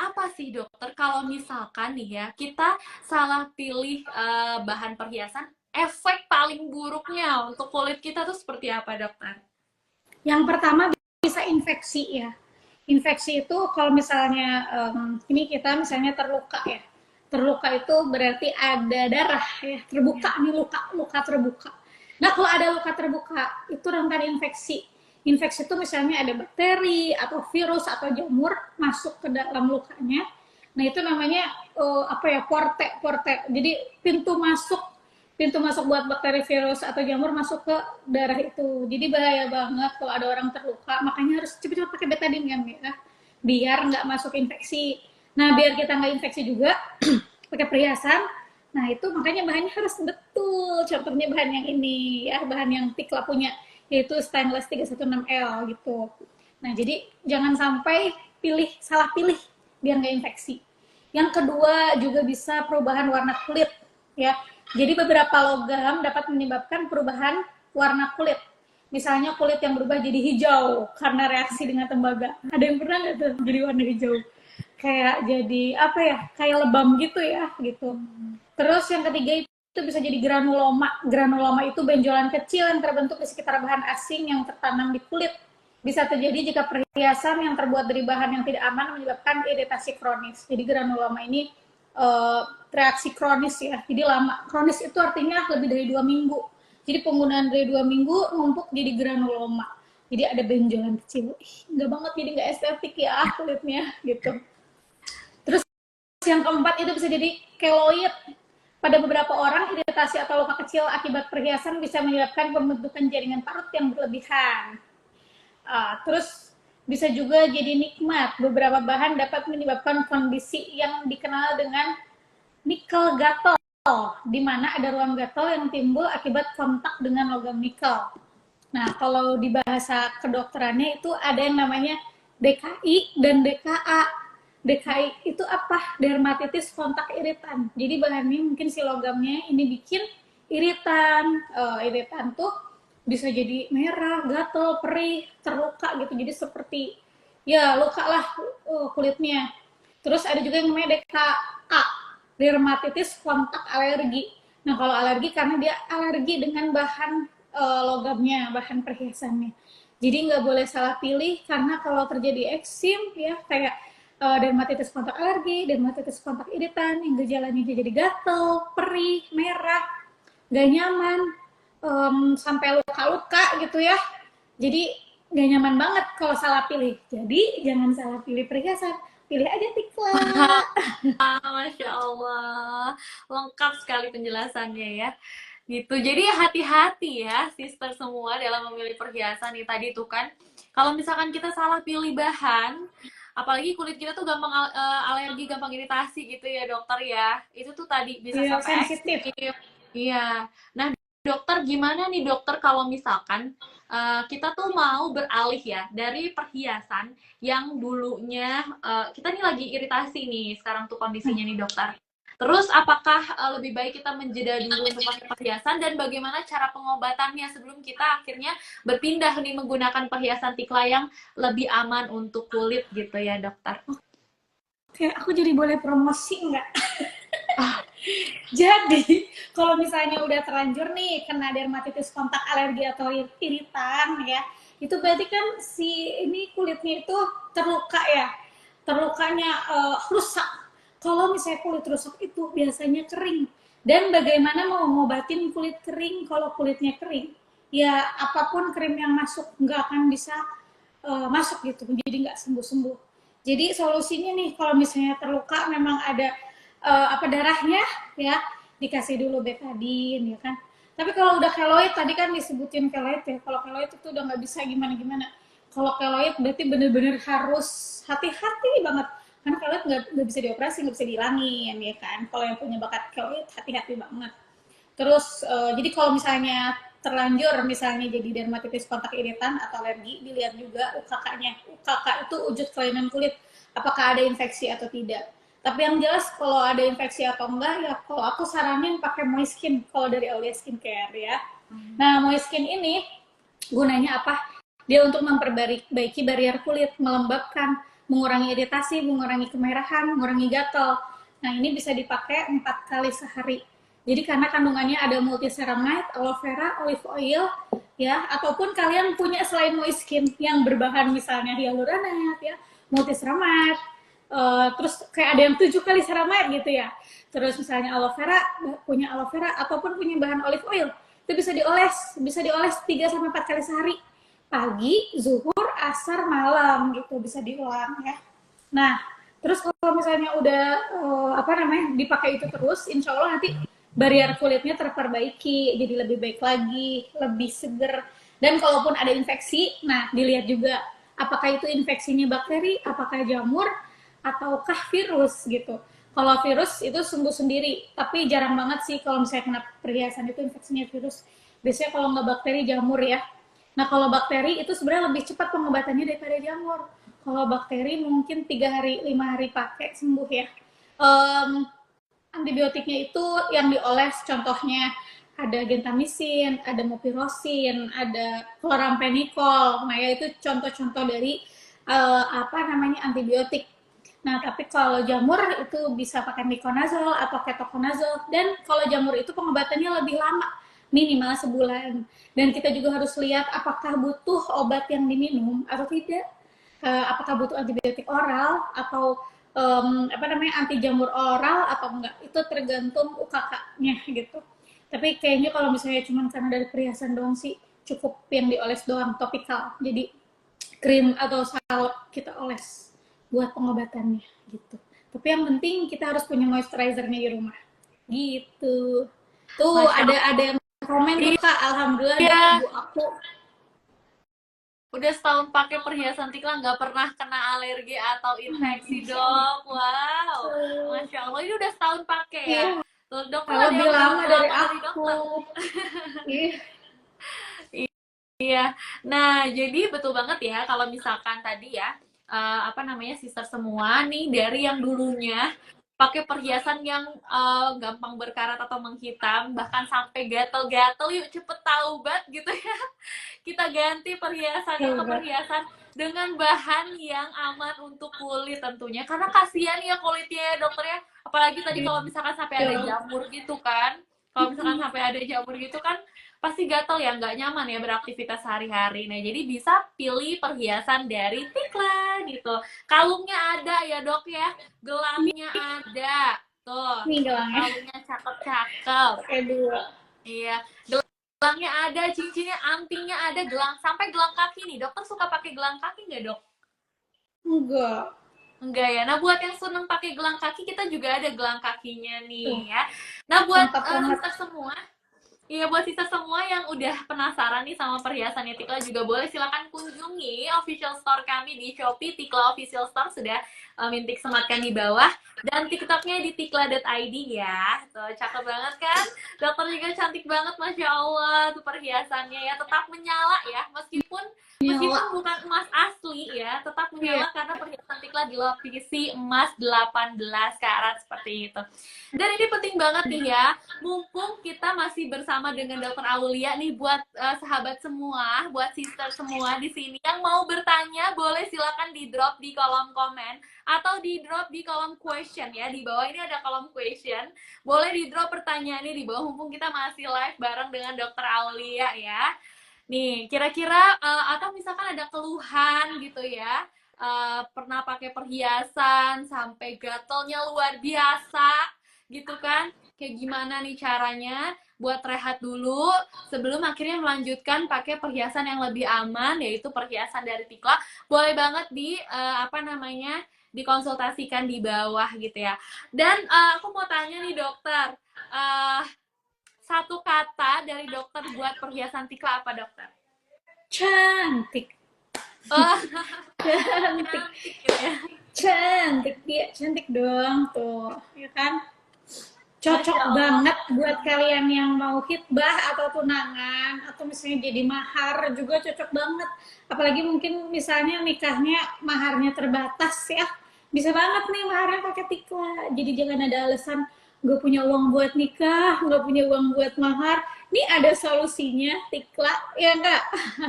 apa sih dokter kalau misalkan nih ya kita salah pilih bahan perhiasan, efek paling buruknya untuk kulit kita tuh seperti apa dokter? Yang pertama bisa infeksi ya. Infeksi itu kalau misalnya ini kita misalnya terluka ya. Terluka itu berarti ada darah ya, terbuka nih luka terbuka. Nah, kalau ada luka terbuka itu rentan infeksi. Infeksi itu misalnya ada bakteri atau virus atau jamur masuk ke dalam lukanya. Nah, itu namanya porte. Jadi pintu masuk buat bakteri, virus atau jamur masuk ke darah itu. Jadi bahaya banget kalau ada orang terluka. Makanya harus cepat-cepat pakai betadine kan ya, biar nggak masuk infeksi. Nah, biar kita nggak infeksi juga pakai perhiasan. Nah, itu makanya bahannya harus betul. Contohnya bahan yang ini ya, bahan yang Tikla punya, yaitu stainless 316L gitu. Nah, jadi jangan sampai salah pilih biar nggak infeksi. Yang kedua juga bisa perubahan warna kulit ya. Jadi beberapa logam dapat menyebabkan perubahan warna kulit. Misalnya kulit yang berubah jadi hijau karena reaksi dengan tembaga. Ada yang pernah nggak tuh jadi warna hijau? Kayak jadi kayak lebam gitu ya gitu. Terus yang ketiga itu bisa jadi granuloma. Granuloma itu benjolan kecil yang terbentuk di sekitar bahan asing yang tertanam di kulit. Bisa terjadi jika perhiasan yang terbuat dari bahan yang tidak aman menyebabkan iritasi kronis. Jadi granuloma ini reaksi kronis ya, jadi lama. Kronis itu artinya lebih dari 2 minggu. Jadi penggunaan dari 2 minggu numpuk jadi granuloma. Jadi ada benjolan kecil. Enggak banget, jadi nggak estetik ya kulitnya gitu. Terus yang keempat itu bisa jadi keloid. Pada beberapa orang, iritasi atau luka kecil akibat perhiasan bisa menyebabkan pembentukan jaringan parut yang berlebihan. Terus bisa juga jadi nikmat. Beberapa bahan dapat menyebabkan kondisi yang dikenal dengan nikel gatal, di mana ada ruam gatal yang timbul akibat kontak dengan logam nikel. Nah, kalau di bahasa kedokterannya itu ada yang namanya DKI dan DKA. DKI itu apa? Dermatitis kontak iritan. Jadi bahannya mungkin si logamnya ini bikin iritan. Iritan tuh bisa jadi merah, gatal, perih, terluka gitu. Jadi seperti ya luka lah kulitnya. Terus ada juga yang namanya DKA, dermatitis kontak alergi. Nah, kalau alergi karena dia alergi dengan bahan logamnya, bahan perhiasannya. Jadi nggak boleh salah pilih karena kalau terjadi eksim ya kayak dermatitis kontak alergi, dermatitis kontak iritan yang gejalanya jadi gatal, perih, merah, gak nyaman, sampai luka-luka gitu ya. Jadi nggak nyaman banget kalau salah pilih. Jadi jangan salah pilih perhiasan, pilih aja tikla. Masya Allah, lengkap sekali penjelasannya ya. Gitu. Jadi hati-hati ya, sister semua dalam memilih perhiasan nih tadi tuh kan. Kalau misalkan kita salah pilih bahan, apalagi kulit kita tuh gampang alergi, gampang iritasi gitu ya dokter ya. Itu tuh tadi bisa Iya, sampai sensitif. ekstrim. Iya. Nah, dokter gimana nih dokter kalau misalkan kita tuh mau beralih ya dari perhiasan yang dulunya kita nih lagi iritasi nih sekarang tuh kondisinya nih dokter. Terus apakah lebih baik kita menjeda dulu untuk pakai perhiasan dan bagaimana cara pengobatannya sebelum kita akhirnya berpindah nih menggunakan perhiasan tikla yang lebih aman untuk kulit gitu ya dokter. Oke, aku jadi boleh promosi nggak? Jadi, kalau misalnya udah terlanjur nih kena dermatitis kontak alergi atau iritan ya, itu berarti kan si ini kulitnya itu terluka ya. Terlukanya rusak. Kalau misalnya kulit rusak itu biasanya kering. Dan bagaimana mau ngobatin kulit kering kalau kulitnya kering? Ya apapun krim yang masuk nggak akan bisa masuk gitu, jadi nggak sembuh-sembuh. Jadi solusinya nih kalau misalnya terluka memang ada apa darahnya ya, dikasih dulu betadine ya kan. Tapi kalau udah keloid tadi kan disebutin keloid ya, kalau keloid itu udah nggak bisa gimana-gimana. Kalau keloid berarti bener-bener harus hati-hati banget, karena keloid nggak bisa dioperasi, nggak bisa dihilangin ya kan. Kalau yang punya bakat keloid hati-hati banget. Terus jadi kalau misalnya terlanjur misalnya jadi dermatitis kontak iritan atau alergi, dilihat juga UKK-nya. UKK itu wujud kelainan kulit, apakah ada infeksi atau tidak. Tapi yang jelas kalau ada infeksi atau enggak ya kalau aku saranin pakai Moiskin kalau dari Aulia Skincare ya. Nah, Moiskin ini gunanya apa? Dia untuk memperbaiki barrier kulit, melembabkan, mengurangi iritasi, mengurangi kemerahan, mengurangi gatal. Nah, ini bisa dipakai 4 kali sehari. Jadi karena kandungannya ada multiceramide, aloe vera, olive oil, ya, ataupun kalian punya selain Moiskin yang berbahan misalnya hyaluronate, ya, multiceramide, terus kayak ada yang 7 kali ceramide gitu ya. Terus misalnya aloe vera, punya aloe vera ataupun punya bahan olive oil, itu bisa dioles 3 sampai 4 kali sehari. Pagi, zuhur, asar, malam gitu bisa diulang ya. Nah, terus kalau misalnya udah apa namanya dipakai itu terus, insya Allah nanti barrier kulitnya terperbaiki, jadi lebih baik lagi, lebih seger. Dan kalaupun ada infeksi, nah dilihat juga apakah itu infeksinya bakteri, apakah jamur, ataukah virus gitu. Kalau virus itu sembuh sendiri, tapi jarang banget sih kalau misalnya kena perhiasan itu infeksinya virus. Biasanya kalau nggak bakteri, jamur ya. Nah kalau bakteri itu sebenarnya lebih cepat pengobatannya daripada jamur. Kalau bakteri mungkin 3 hari, 5 hari pakai sembuh ya. Antibiotiknya itu yang dioles contohnya ada gentamisin, ada mupirocin, ada chlorampenicol. Nah, ya itu contoh-contoh dari apa namanya antibiotik. Nah, tapi kalau jamur itu bisa pakai miconazole atau ketoconazole, dan kalau jamur itu pengobatannya lebih lama, minimal sebulan. Dan kita juga harus lihat apakah butuh obat yang diminum atau tidak. Apakah butuh antibiotik oral atau apa namanya anti jamur oral atau enggak, itu tergantung UKK-nya gitu. Tapi kayaknya kalau misalnya cuma karena dari perhiasan doang sih cukup yang dioles doang topikal, jadi krim atau salep kita oles buat pengobatannya gitu. Tapi yang penting kita harus punya moisturizernya di rumah gitu. Tuh Masya ada yang komen tuh Kak, alhamdulillah dok Allah. ibu aku. Udah setahun pakai perhiasan tikla nggak pernah kena alergi atau infeksi dok. Wow, masya Allah ini udah setahun pakai ya. Iya, Tuh dokter ada lebih yang udah lama lebih dari lama dari aku. dokter. Iya. Iya. Nah jadi betul banget ya kalau misalkan tadi ya apa namanya sister semua nih dari yang dulunya pakai perhiasan yang gampang berkarat atau menghitam bahkan sampai gatel-gatel yuk cepet taubat gitu ya kita ganti perhiasannya ke Hebat. perhiasan dengan bahan yang aman untuk kulit tentunya karena kasihan ya kulitnya ya dokter ya apalagi tadi kalau misalkan sampai ada Iya. jamur gitu kan kalau misalkan sampai ada jamur gitu kan pasti gatel ya nggak nyaman ya beraktivitas sehari-hari nah jadi bisa pilih perhiasan dari Tikla gitu kalungnya ada ya dok ya gelangnya ada tuh Nih gelangnya kalungnya cakep-cakep pakai dua. iya gelangnya ada, cincinnya, antingnya ada, gelang sampai gelang kaki nih. Dokter suka pakai gelang kaki nggak, Dok? Enggak. Enggak ya. Nah, buat yang seneng pakai gelang kaki, kita juga ada gelang kakinya Tuh, nih ya. Nah, buat lengkap banget. sister semua, iya, buat sister semua yang udah penasaran nih sama perhiasannya Tikla juga boleh silakan kunjungi official store kami di Shopee. Tikla Official Store sudah mintik sematkan di bawah, dan TikToknya di tikla.id ya. Tuh, cakep banget kan? Dokter juga cantik banget, Masya Allah. Tuh perhiasannya ya tetap menyala ya, meskipun Nyala. bukan emas asli ya, tetap Iya. menyala karena perhiasan Tikla dilapisi emas 18 karat seperti itu. Dan ini penting banget nih ya, mumpung kita masih bersama dengan Dokter Aulia nih, buat sahabat semua, buat sister semua di sini yang mau bertanya, boleh silakan di drop di kolom komen atau di drop di kolom question ya. Di bawah ini ada kolom question, boleh di drop pertanyaannya di bawah mumpung kita masih live bareng dengan Dokter Aulia ya. Nih, kira-kira atau misalkan ada keluhan gitu ya, pernah pakai perhiasan sampai gatelnya luar biasa gitu kan, kayak gimana nih caranya buat rehat dulu sebelum akhirnya melanjutkan pakai perhiasan yang lebih aman, yaitu perhiasan dari Tikla, boleh banget di apa namanya, dikonsultasikan di bawah gitu ya. Dan aku mau tanya nih dokter, uh, satu kata dari dokter buat perhiasan Tikla apa, dokter? Cantik. Oh, Cantik. gitu ya. Cantik dia, cantik dong tuh, ya kan? Masya Cocok Allah. banget buat kalian yang mau hitbah atau tunangan atau misalnya jadi mahar juga cocok banget. Apalagi mungkin misalnya nikahnya maharnya terbatas ya. Bisa banget nih maharnya pakai tikla. Jadi jangan ada alasan gue punya uang buat nikah, nggak punya uang buat mahar. Ini ada solusinya tikla, ya enggak?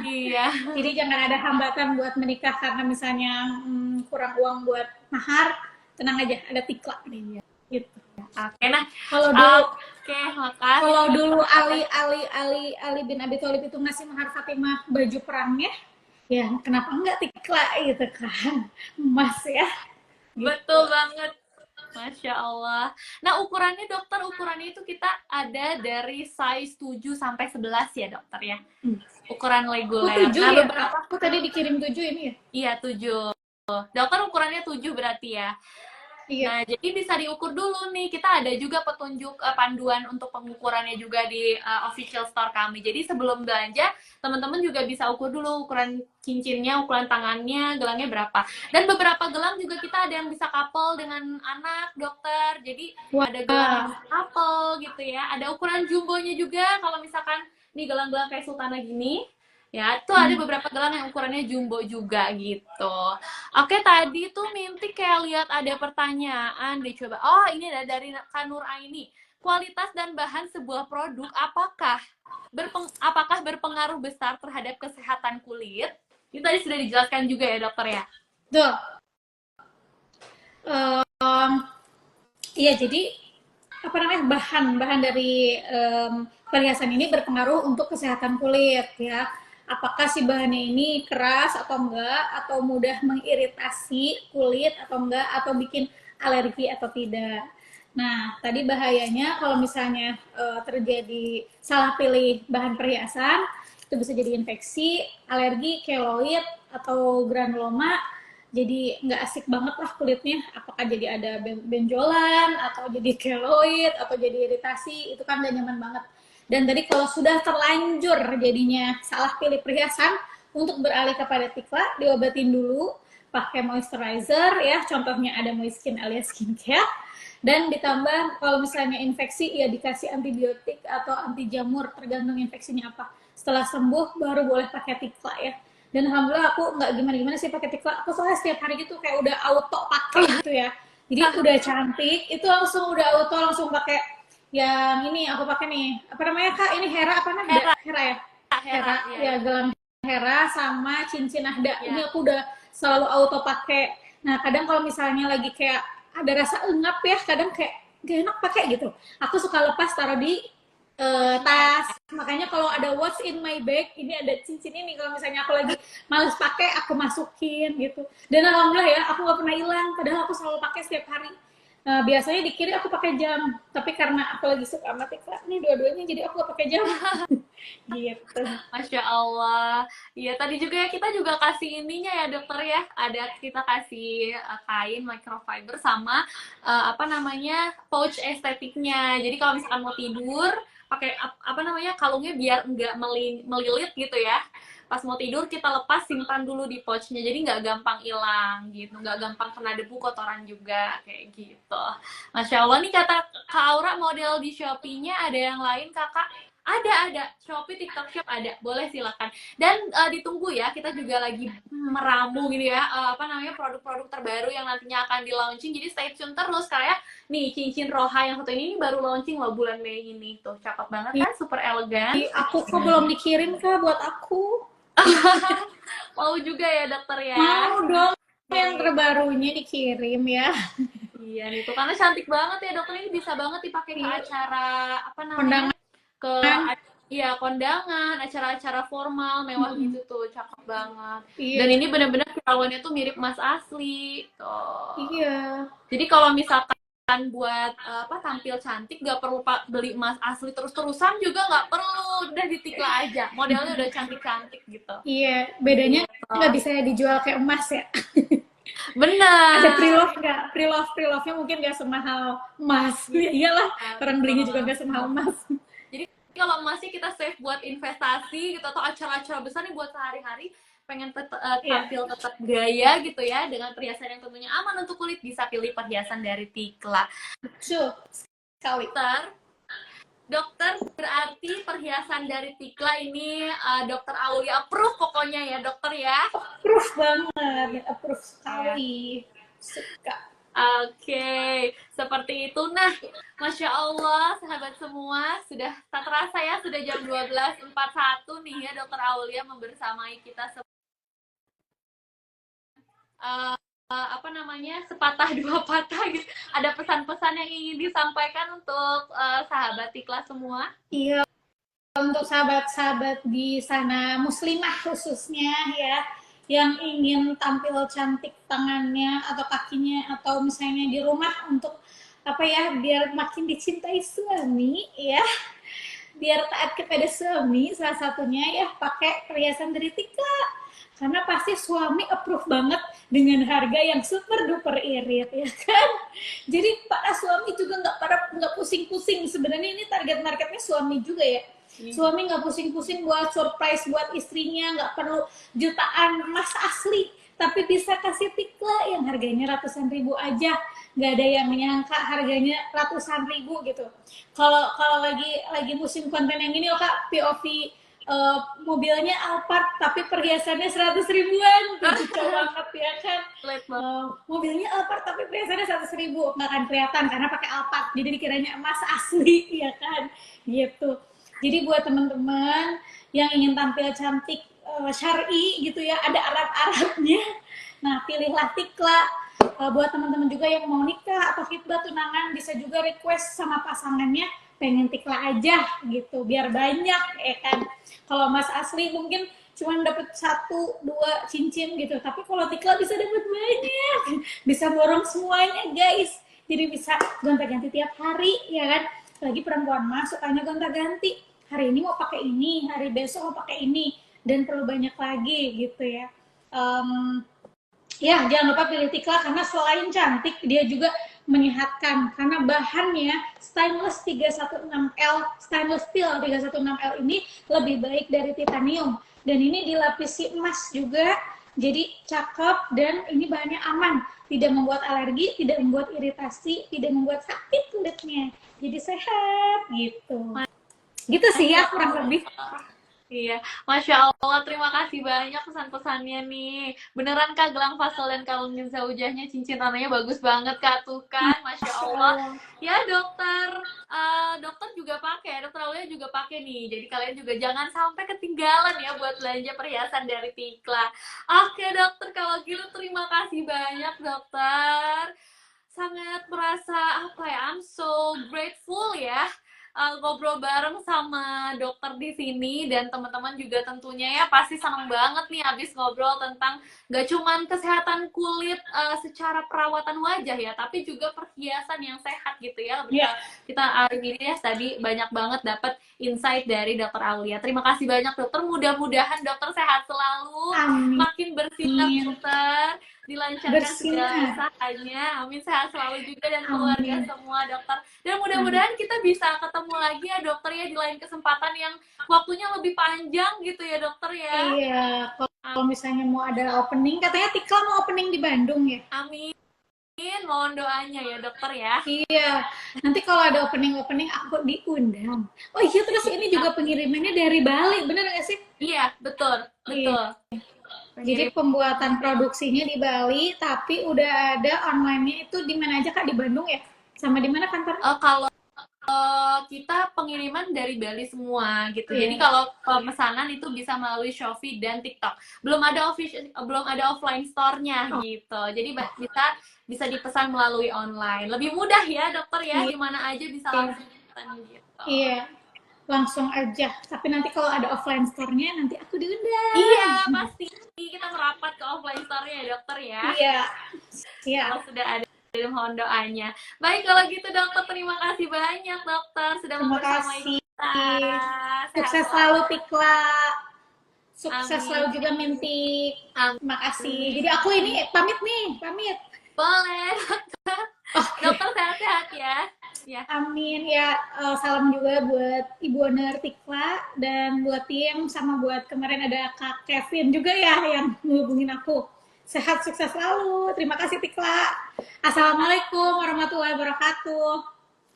Iya. Jadi jangan ada hambatan buat menikah karena misalnya kurang uang buat mahar. Tenang aja, ada tikla nih. Gitu. Oke, nah, Kalau dulu oke, makasih. kalau dulu Ali bin Abi Thalib itu ngasih mahar Fatimah baju perangnya, ya kenapa enggak tikla gitu kan, emas ya. Gitu. Betul banget. Masya Allah. Nah, ukurannya dokter, ukurannya itu kita ada dari size 7 sampai 11 ya dokter ya. Ukuran Oh reguler. 7 Nah, ya? beberapa, Aku tadi dikirim 7 ini ya? iya 7. Dokter ukurannya 7 berarti ya. Iya. Nah, jadi bisa diukur dulu nih. Kita ada juga petunjuk panduan untuk pengukurannya juga di official store kami. Jadi sebelum belanja, teman-teman juga bisa ukur dulu ukuran cincinnya, ukuran tangannya, gelangnya berapa. Dan beberapa gelang juga kita ada yang bisa couple dengan anak, dokter. Jadi Wah. ada gelang yang bisa couple gitu ya. Ada ukuran jumbonya juga kalau misalkan nih gelang-gelang kayak sultana gini. Ya, tuh ada beberapa gelang yang ukurannya jumbo juga gitu. Oke, tadi tuh Minti kayak lihat ada pertanyaan deh, coba. Oh, ini ada dari Kanur Aini. Kualitas dan bahan sebuah produk apakah berpengaruh besar terhadap kesehatan kulit? Itu tadi sudah dijelaskan juga ya, dokter ya. Tuh. Iya, jadi apa namanya bahan dari perhiasan ini berpengaruh untuk kesehatan kulit ya. Apakah si bahannya ini keras atau enggak, atau mudah mengiritasi kulit atau enggak, atau bikin alergi atau tidak. Nah, tadi bahayanya kalau misalnya terjadi salah pilih bahan perhiasan, itu bisa jadi infeksi, alergi, keloid, atau granuloma. Jadi nggak asik banget lah kulitnya, apakah jadi ada benjolan atau jadi keloid atau jadi iritasi, itu kan gak nyaman banget. Dan tadi kalau sudah terlanjur jadinya salah pilih perhiasan, untuk beralih kepada tikla, diobatin dulu pakai moisturizer ya, contohnya ada Moiskin alias skincare, dan ditambah kalau misalnya infeksi ya dikasih antibiotik atau anti jamur tergantung infeksinya apa. Setelah sembuh baru boleh pakai tikla ya. Dan alhamdulillah aku nggak gimana-gimana sih pakai tikla. Aku soalnya setiap hari gitu kayak udah auto pakai gitu ya. Jadi udah cantik, itu langsung udah auto langsung pakai yang ini aku pakai nih. Apa namanya Kak? Ini Hera apa namanya? Hera. Hera ya? Hera, ya gelang Hera sama cincin Nahda. Ya. Ini aku udah selalu auto pakai. Nah, kadang kalau misalnya lagi kayak ada rasa engap ya, kadang kayak gak enak pakai gitu. Aku suka lepas taruh di tas. Makanya kalau ada what's in my bag, ini ada cincin ini. Kalau misalnya aku lagi males pakai, aku masukin gitu. Dan alhamdulillah ya, aku nggak pernah hilang. Padahal aku selalu pakai setiap hari. Nah, biasanya di kiri aku pakai jam, tapi karena aku lagi suka sama tikla, ini dua-duanya jadi aku gak pakai jam. Gitu. Masya Allah. Iya, tadi juga ya kita juga kasih ininya ya dokter ya. Ada kita kasih kain microfiber sama apa namanya pouch estetiknya. Jadi kalau misalkan mau tidur pakai apa namanya kalungnya biar nggak melilit gitu ya. Pas mau tidur kita lepas simpan dulu di pouchnya. Jadi nggak gampang hilang gitu, nggak gampang kena debu kotoran juga kayak gitu. Masya Allah nih kata Kak Aura model di Shopee-nya ada yang lain kakak? Ada Shopee, TikTok Shop ada, boleh silakan. Dan ditunggu ya, kita juga lagi meramu gitu ya, apa namanya produk-produk terbaru yang nantinya akan di launching. Jadi stay tune terus kayak nih cincin Roha yang satu ini baru launching loh bulan Mei ini tuh, cakep banget kan, super elegan. Aku kok belum dikirim Kak buat aku. Mau juga ya dokter ya? Mau dong yang terbarunya dikirim ya. Iya nih tuh, karena cantik banget ya dokter, ini bisa banget dipakai ke acara apa namanya? Kondangan. Ke ya kondangan, acara-acara formal mewah gitu tuh, cakep banget. Iya. Dan ini benar-benar kerawannya tuh mirip emas asli tuh. Iya. Jadi kalau misalkan buat apa tampil cantik gak perlu beli emas asli terus-terusan juga nggak perlu, udah di Tikla aja modelnya udah cantik-cantik gitu. Iya, bedanya nggak bisa dijual kayak emas ya. Benar. Ada pre-love nggak? Pre-love-nya mungkin nggak semahal emas. Iyalah, orang belinya juga nggak semahal emas. Jadi kalau emasnya kita save buat investasi gitu atau acara-acara besar nih buat sehari-hari, pengen tampil tetap gaya gitu ya dengan perhiasan yang tentunya aman untuk kulit, bisa pilih perhiasan dari Tikla. Betul sekali. Dokter berarti perhiasan dari Tikla ini dokter Aulia approve pokoknya ya dokter ya. Approve banget, approve sekali. Suka. Oke, seperti itu. Nah, Masya Allah, sahabat semua, sudah tak terasa ya, sudah jam 12.41 nih ya, Dokter Aulia membersamai kita apa namanya, sepatah dua patah gitu. Ada pesan-pesan yang ingin disampaikan untuk sahabat Tikla semua? Iya, untuk sahabat-sahabat di sana, muslimah khususnya ya, yang ingin tampil cantik tangannya atau kakinya atau misalnya di rumah untuk apa ya, biar makin dicintai suami ya, biar taat kepada suami, salah satunya ya pakai perhiasan dari Tikla, karena pasti suami approve banget dengan harga yang super duper irit ya kan. Jadi para suami juga nggak pusing-pusing, sebenarnya ini target marketnya suami juga ya. Suami nggak pusing-pusing buat surprise buat istrinya, nggak perlu jutaan emas asli, tapi bisa kasih Tikla yang harganya ratusan ribu aja. Nggak ada yang menyangka harganya ratusan ribu gitu. Kalau lagi musim konten yang ini, Kak, POV mobilnya Alphard tapi perhiasannya 100 ribuan, lucu banget ya kan. Mobilnya Alphard tapi perhiasannya 100 ribu, nggak akan kelihatan karena pakai Alphard, jadi dikiranya emas asli ya kan, gitu. Jadi buat teman-teman yang ingin tampil cantik syar'i gitu ya, ada Arab-Arabnya, nah pilihlah Tikla. Buat teman-teman juga yang mau nikah atau khitbah tunangan, bisa juga request sama pasangannya pengen Tikla aja gitu, biar banyak ya kan. Kalau emas asli mungkin cuma dapat 1-2 cincin gitu, tapi kalau Tikla bisa dapat banyak, bisa borong semuanya guys. Jadi bisa gonta-ganti tiap hari ya kan. Lagi perempuan mah sukanya gonta-ganti, hari ini mau pakai ini, hari besok mau pakai ini, dan perlu banyak lagi gitu ya. Ya, jangan lupa pilih Tikla karena selain cantik, dia juga menyehatkan karena bahannya stainless 316L, stainless steel 316L ini lebih baik dari titanium, dan ini dilapisi emas juga, jadi cakep, dan ini bahannya aman, tidak membuat alergi, tidak membuat iritasi, tidak membuat sakit kulitnya, jadi sehat gitu sih ya kurang lebih. Iya, Masya Allah, terima kasih banyak pesan-pesannya nih. Beneran Kak, gelang fasel dan kalungin zaujahnya, cincin tanahnya bagus banget Kak, tuh kan, Masya Allah. Ya dokter, dokter juga pakai, dokter Aulia juga pakai nih. Jadi kalian juga jangan sampai ketinggalan ya buat belanja perhiasan dari Tikla. Oke dokter, kalau gitu terima kasih banyak dokter. Sangat merasa apa ya, I'm so grateful ya. Ngobrol bareng sama dokter di sini, dan teman-teman juga tentunya ya pasti senang banget nih habis ngobrol tentang gak cuman kesehatan kulit secara perawatan wajah ya, tapi juga perhiasan yang sehat gitu ya, kita hari ini ya tadi banyak banget dapat insight dari Dokter Aulia. Terima kasih banyak dokter. Mudah-mudahan dokter sehat selalu, Amin. makin bersinar dokter, dilancarkan segala Bersinar. usahanya. Amin, sehat selalu juga dan keluarga Amin. semua dokter. Dan Amin. mudah-mudahan kita bisa ketemu lagi ya dokter ya di lain kesempatan yang waktunya lebih panjang gitu ya dokter ya. Iya, kalau misalnya mau ada opening, katanya Tikla mau opening di Bandung ya? Amin. Mohon doanya ya dokter ya. Iya, nanti kalau ada opening-opening aku diundang. Oh iya, terus ini juga pengirimannya dari Bali, bener nggak sih? Iya, betul, Iya. betul. Jadi pembuatan produksinya di Bali, tapi udah ada online-nya itu di mana aja Kak? Di Bandung ya? Sama di mana kantornya? Kalau kita pengiriman dari Bali semua gitu. Iya. Jadi kalau pemesanan itu bisa melalui Shopee dan TikTok. Belum ada offline store-nya gitu. Jadi bisa dipesan melalui online. Lebih mudah ya, dokter ya. Iya. Di mana aja bisa langsung pesan gitu. Iya. Langsung aja. Tapi nanti kalau ada offline store-nya nanti aku diundang. Iya, pasti kita merapat ke offline store-nya ya, dokter ya. Iya. Iya. Kalau sudah ada, mohon doanya. Baik, kalau gitu dokter, terima kasih banyak dokter sudah membersamai kita. Sukses selalu Tikla. Sukses Amin. selalu juga Mintik. Terima kasih. Jadi aku ini pamit nih, pamit. Boleh, dokter. Dokter sehat-sehat ya. Ya. Amin ya. Salam juga buat Ibu Oner Tikla dan buat tim, sama buat kemarin ada Kak Kevin juga ya yang menghubungin aku. Sehat, sukses selalu. Terima kasih Tikla. Assalamualaikum warahmatullahi wabarakatuh.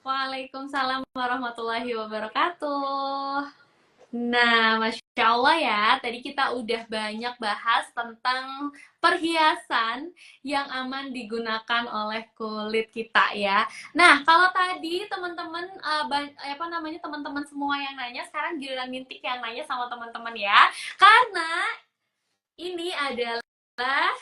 Waalaikumsalam warahmatullahi wabarakatuh. Nah, Masya Allah ya, tadi kita udah banyak bahas tentang perhiasan yang aman digunakan oleh kulit kita ya. Nah, kalau tadi teman-teman, teman-teman semua yang nanya, sekarang giliran Mintik yang nanya sama teman-teman ya. Karena ini adalah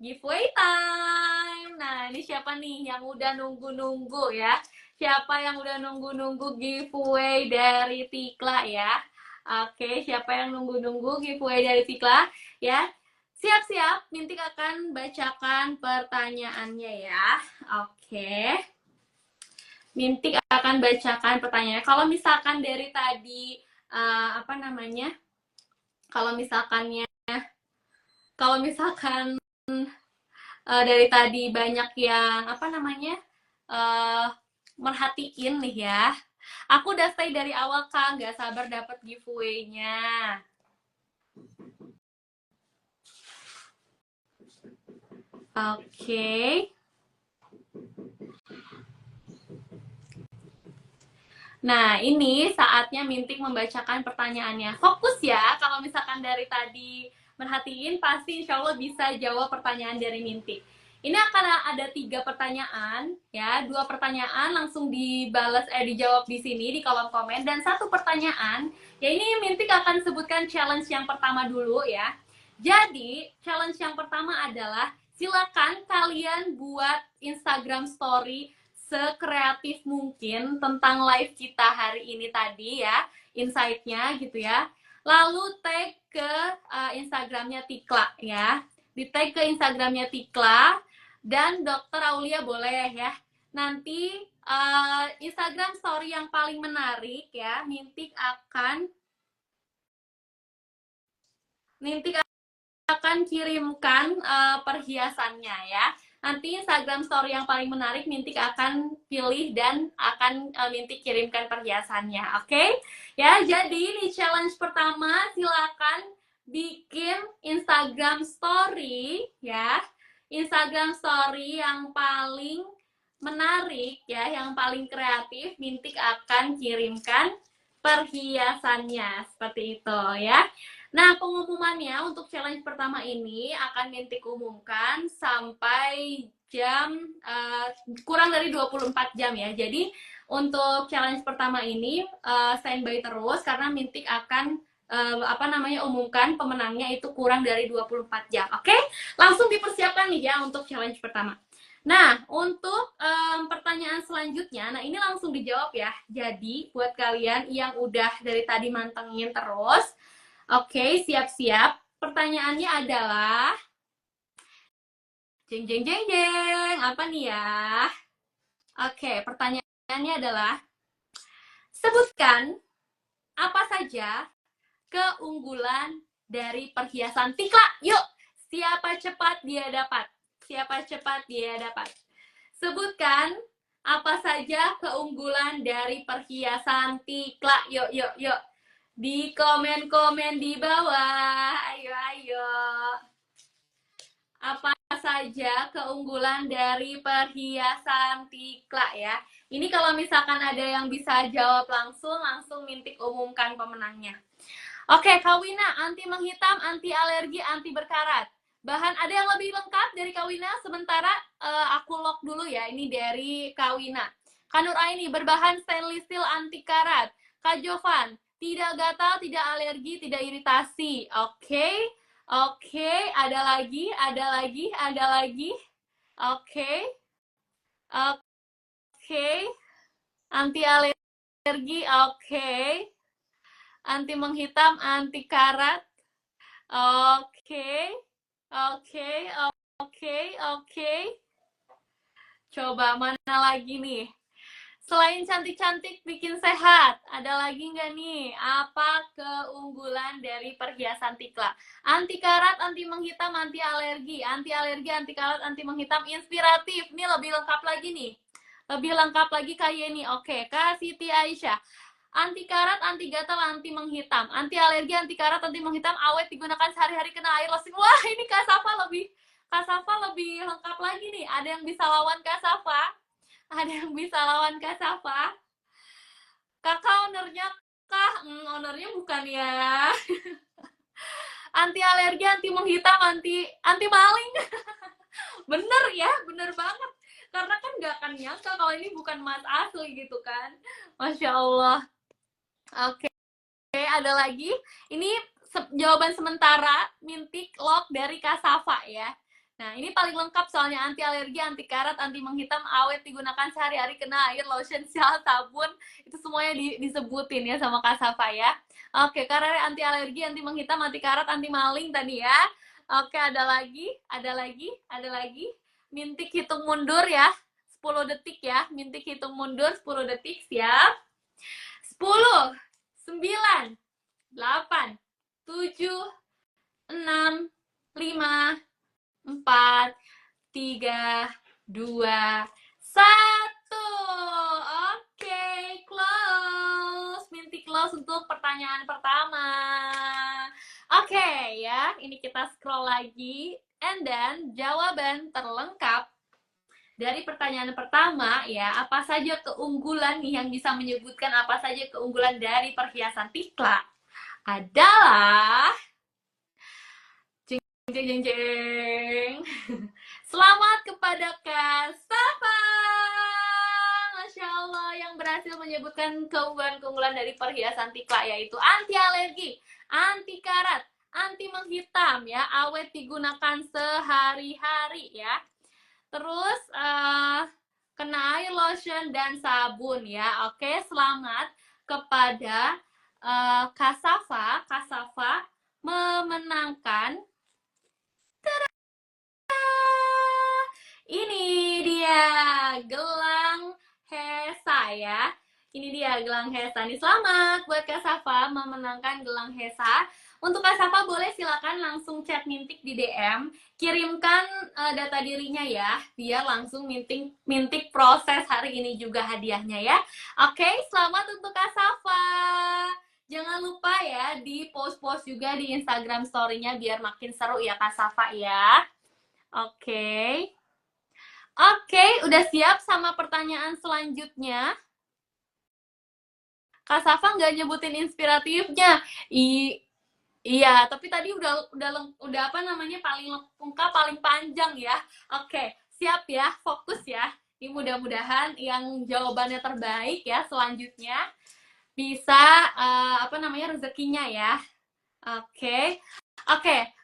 giveaway time. Nah, ini siapa nih yang udah nunggu-nunggu ya? Siapa yang udah nunggu-nunggu giveaway dari Tikla ya? Oke, siapa yang nunggu-nunggu giveaway dari Tikla ya? Siap-siap, Mintik akan bacakan pertanyaannya ya. Oke. Mintik akan bacakan pertanyaannya. Kalau misalkan dari tadi kalau misalkan dari tadi banyak yang merhatiin nih ya. Aku udah stay dari awal Kak, nggak sabar dapat giveaway-nya. Oke. Nah, ini saatnya Mintik membacakan pertanyaannya. Fokus ya, kalau misalkan dari tadi merhatiin, pasti insya Allah bisa jawab pertanyaan dari Mintik. Ini akan ada 3 pertanyaan, ya. 2 pertanyaan langsung dijawab di sini di kolom komen, dan 1 pertanyaan, ya ini Mintik akan sebutkan challenge yang pertama dulu ya. Jadi, challenge yang pertama adalah silakan kalian buat Instagram story sekreatif mungkin tentang live kita hari ini tadi ya, insight-nya gitu ya. Lalu tag ke Instagramnya Tikla ya. Di tag ke Instagramnya Tikla dan Dokter Aulia boleh ya. Nanti Instagram story yang paling menarik ya, Mintik akan kirimkan perhiasannya ya. Nanti Instagram story yang paling menarik Mintik akan pilih dan akan Mintik kirimkan perhiasannya. Oke? Ya, jadi di challenge pertama silakan bikin Instagram story ya. Instagram story yang paling menarik ya, yang paling kreatif, Mintik akan kirimkan perhiasannya seperti itu ya. Nah, pengumumannya untuk challenge pertama ini akan Mintik umumkan sampai jam kurang dari 24 jam ya. Jadi untuk challenge pertama ini standby terus karena Mintik akan umumkan pemenangnya itu kurang dari 24 jam. Oke? Langsung dipersiapkan nih ya untuk challenge pertama. Nah, untuk pertanyaan selanjutnya, nah ini langsung dijawab ya. Jadi, buat kalian yang udah dari tadi mantengin terus, oke, siap-siap. Pertanyaannya adalah, jeng jeng jeng jeng, apa nih ya? Oke, pertanyaannya pertanyaannya adalah, sebutkan apa saja keunggulan dari perhiasan Tikla. Yuk, siapa cepat dia dapat. Siapa cepat dia dapat. Sebutkan apa saja keunggulan dari perhiasan Tikla. Yuk, yuk, yuk. Di komen-komen di bawah. Ayo, ayo. Apa saja keunggulan dari perhiasan Tikla ya. Ini kalau misalkan ada yang bisa jawab langsung Mintik umumkan pemenangnya. Oke, Kak Wina, anti menghitam, anti alergi, anti berkarat. Bahan ada yang lebih lengkap dari Kak Wina? Sementara aku lock dulu ya, ini dari Kak Wina. Kak Nur Aini, berbahan stainless steel anti karat. Kak Jovan, tidak gatal, tidak alergi, tidak iritasi. Oke, oke, ada lagi. Oke, oke, anti alergi, oke. Anti menghitam, anti karat. Oke. Coba mana lagi nih? Selain cantik-cantik bikin sehat, ada lagi nggak nih? Apa keunggulan dari perhiasan Tikla? Anti karat, anti menghitam, anti alergi, anti karat, anti menghitam, inspiratif. Ini lebih lengkap lagi nih. Lebih lengkap lagi Kak Yeni. Oke, Kak Siti Aisyah. Anti karat, anti gatal, anti menghitam, anti alergi, anti karat, anti menghitam, awet digunakan sehari-hari kena air lossing. Wah, ini Kak Safa lebih lengkap lagi nih. Ada yang bisa lawan Kak Safa? Ada yang bisa lawan Kak Safa? Kakak ownernya kah? Ownernya bukan ya. Anti alergi, anti menghitam, anti maling. Bener ya, bener banget. Karena kan nggak akan nyangka kalau ini bukan emas asli gitu kan. Masya Allah. Oke, ada lagi. Ini jawaban sementara Mintik lock dari Kak Safa ya. Nah, ini paling lengkap soalnya anti alergi, anti karat, anti menghitam, awet digunakan sehari-hari kena air, lotion, gel, sabun, itu semuanya disebutin ya sama Kak Safa ya. Oke, karena anti alergi, anti menghitam, anti karat, anti maling tadi ya. Oke, ada lagi. Mintik hitung mundur ya. 10 detik ya. Mintik hitung mundur 10 detik, siap. 10, 9, 8, 7, 6, 5, 4, 3, 2, 1. Oke, close. Minti close untuk pertanyaan pertama. Oke ya, ini kita scroll lagi. And then, jawaban terlengkap dari pertanyaan pertama ya, apa saja keunggulan nih yang bisa menyebutkan apa saja keunggulan dari perhiasan Tikla adalah jeng. Selamat kepada Kak Safa. Masya Allah, yang berhasil menyebutkan keunggulan-keunggulan dari perhiasan Tikla, yaitu anti alergi, anti karat, anti menghitam ya, awet digunakan sehari-hari ya. Terus kena air, lotion, dan sabun ya. Oke, selamat kepada Kak Safa. Kak Safa memenangkan. Ini dia gelang Hesa ya. Ini dia gelang Hesa. Nih, selamat buat Kak Safa memenangkan gelang Hesa. Untuk Kak Safa boleh silakan langsung chat Mintik di DM, kirimkan data dirinya ya, biar langsung Mintik proses hari ini juga hadiahnya ya. Oke, selamat untuk Kak Safa. Jangan lupa ya di post-post juga di Instagram story-nya biar makin seru ya Kak Safa ya. Oke, udah siap sama pertanyaan selanjutnya? Kak Safa nggak nyebutin inspiratifnya. Iya, tapi tadi udah apa namanya, paling lengkap, paling panjang ya. Oke, siap ya, fokus ya. Ini mudah-mudahan yang jawabannya terbaik ya selanjutnya bisa apa namanya, rezekinya ya. Oke,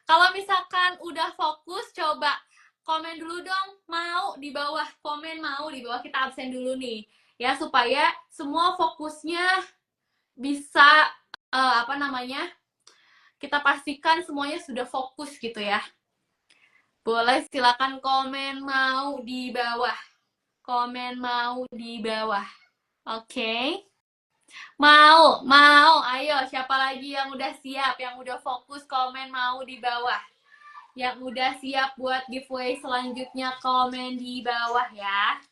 kalau misalkan udah fokus, coba komen dulu dong, mau di bawah, komen mau di bawah, kita absen dulu nih ya, supaya semua fokusnya bisa apa namanya, kita pastikan semuanya sudah fokus gitu ya. Boleh silakan komen mau di bawah, komen mau di bawah. Oke. Mau. Ayo, siapa lagi yang udah siap, yang udah fokus komen mau di bawah. Yang udah siap buat giveaway selanjutnya komen di bawah ya.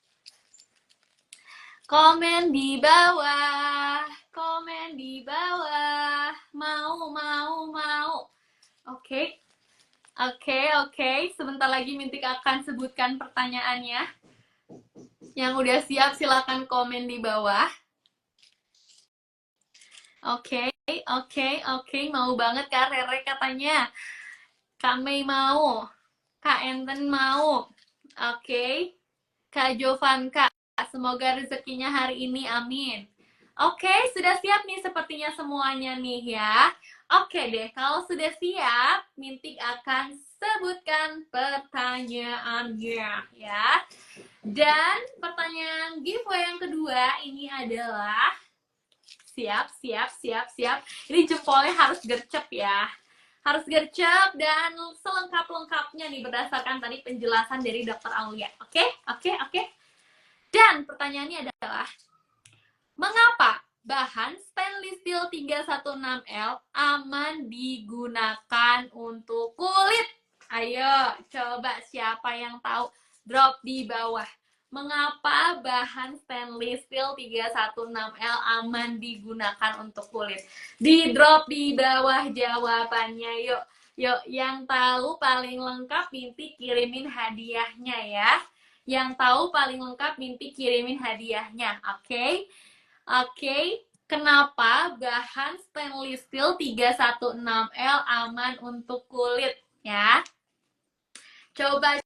Komen di bawah. Komen di bawah. Mau. Oke. Oke. Sebentar lagi Mintik akan sebutkan pertanyaannya. Yang udah siap silakan komen di bawah. Oke. Mau banget Kak Rere katanya. Kak Mei mau. Kak Enten mau. Oke. Kak Jovanka. Semoga rezekinya hari ini, amin. Oke, sudah siap nih sepertinya semuanya nih ya. Oke deh, kalau sudah siap, Mintik akan sebutkan pertanyaannya ya. Dan pertanyaan giveaway yang kedua ini adalah siap. Ini jempolnya harus gercep ya. Harus gercep dan selengkap-lengkapnya nih berdasarkan tadi penjelasan dari Dr. Aulia. Oke. Dan pertanyaannya adalah, mengapa bahan stainless steel 316L aman digunakan untuk kulit? Ayo, coba siapa yang tahu? Drop di bawah. Mengapa bahan stainless steel 316L aman digunakan untuk kulit? Di drop di bawah jawabannya yuk. Yuk, yang tahu paling lengkap Minti kirimin hadiahnya ya. Yang tahu paling lengkap Minti kirimin hadiahnya. Oke. Kenapa bahan stainless steel 316L aman untuk kulit ya? Coba.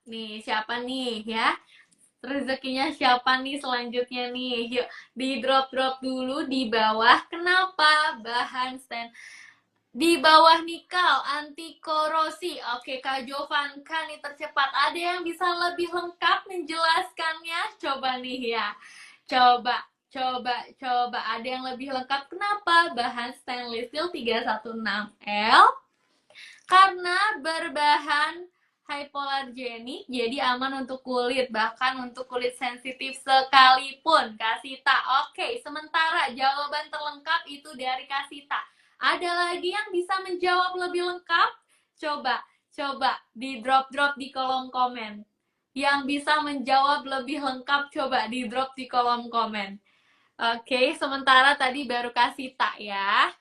Nih, siapa nih ya? Rezekinya siapa nih selanjutnya nih? Yuk, di drop dulu di bawah. Kenapa bahan stain di bawah nikel anti korosi? Oke, Kak Jovanka nih tercepat. Ada yang bisa lebih lengkap menjelaskannya? Coba nih ya. Coba. Ada yang lebih lengkap. Kenapa bahan stainless steel 316L? Karena berbahan hypoallergenic, jadi aman untuk kulit, bahkan untuk kulit sensitif sekalipun. Kasita. Oke, sementara jawaban terlengkap itu dari Kasita. Ada lagi yang bisa menjawab lebih lengkap? Coba di drop di kolom komen. Yang bisa menjawab lebih lengkap coba di drop di kolom komen. Oke, sementara tadi baru Kasita ya.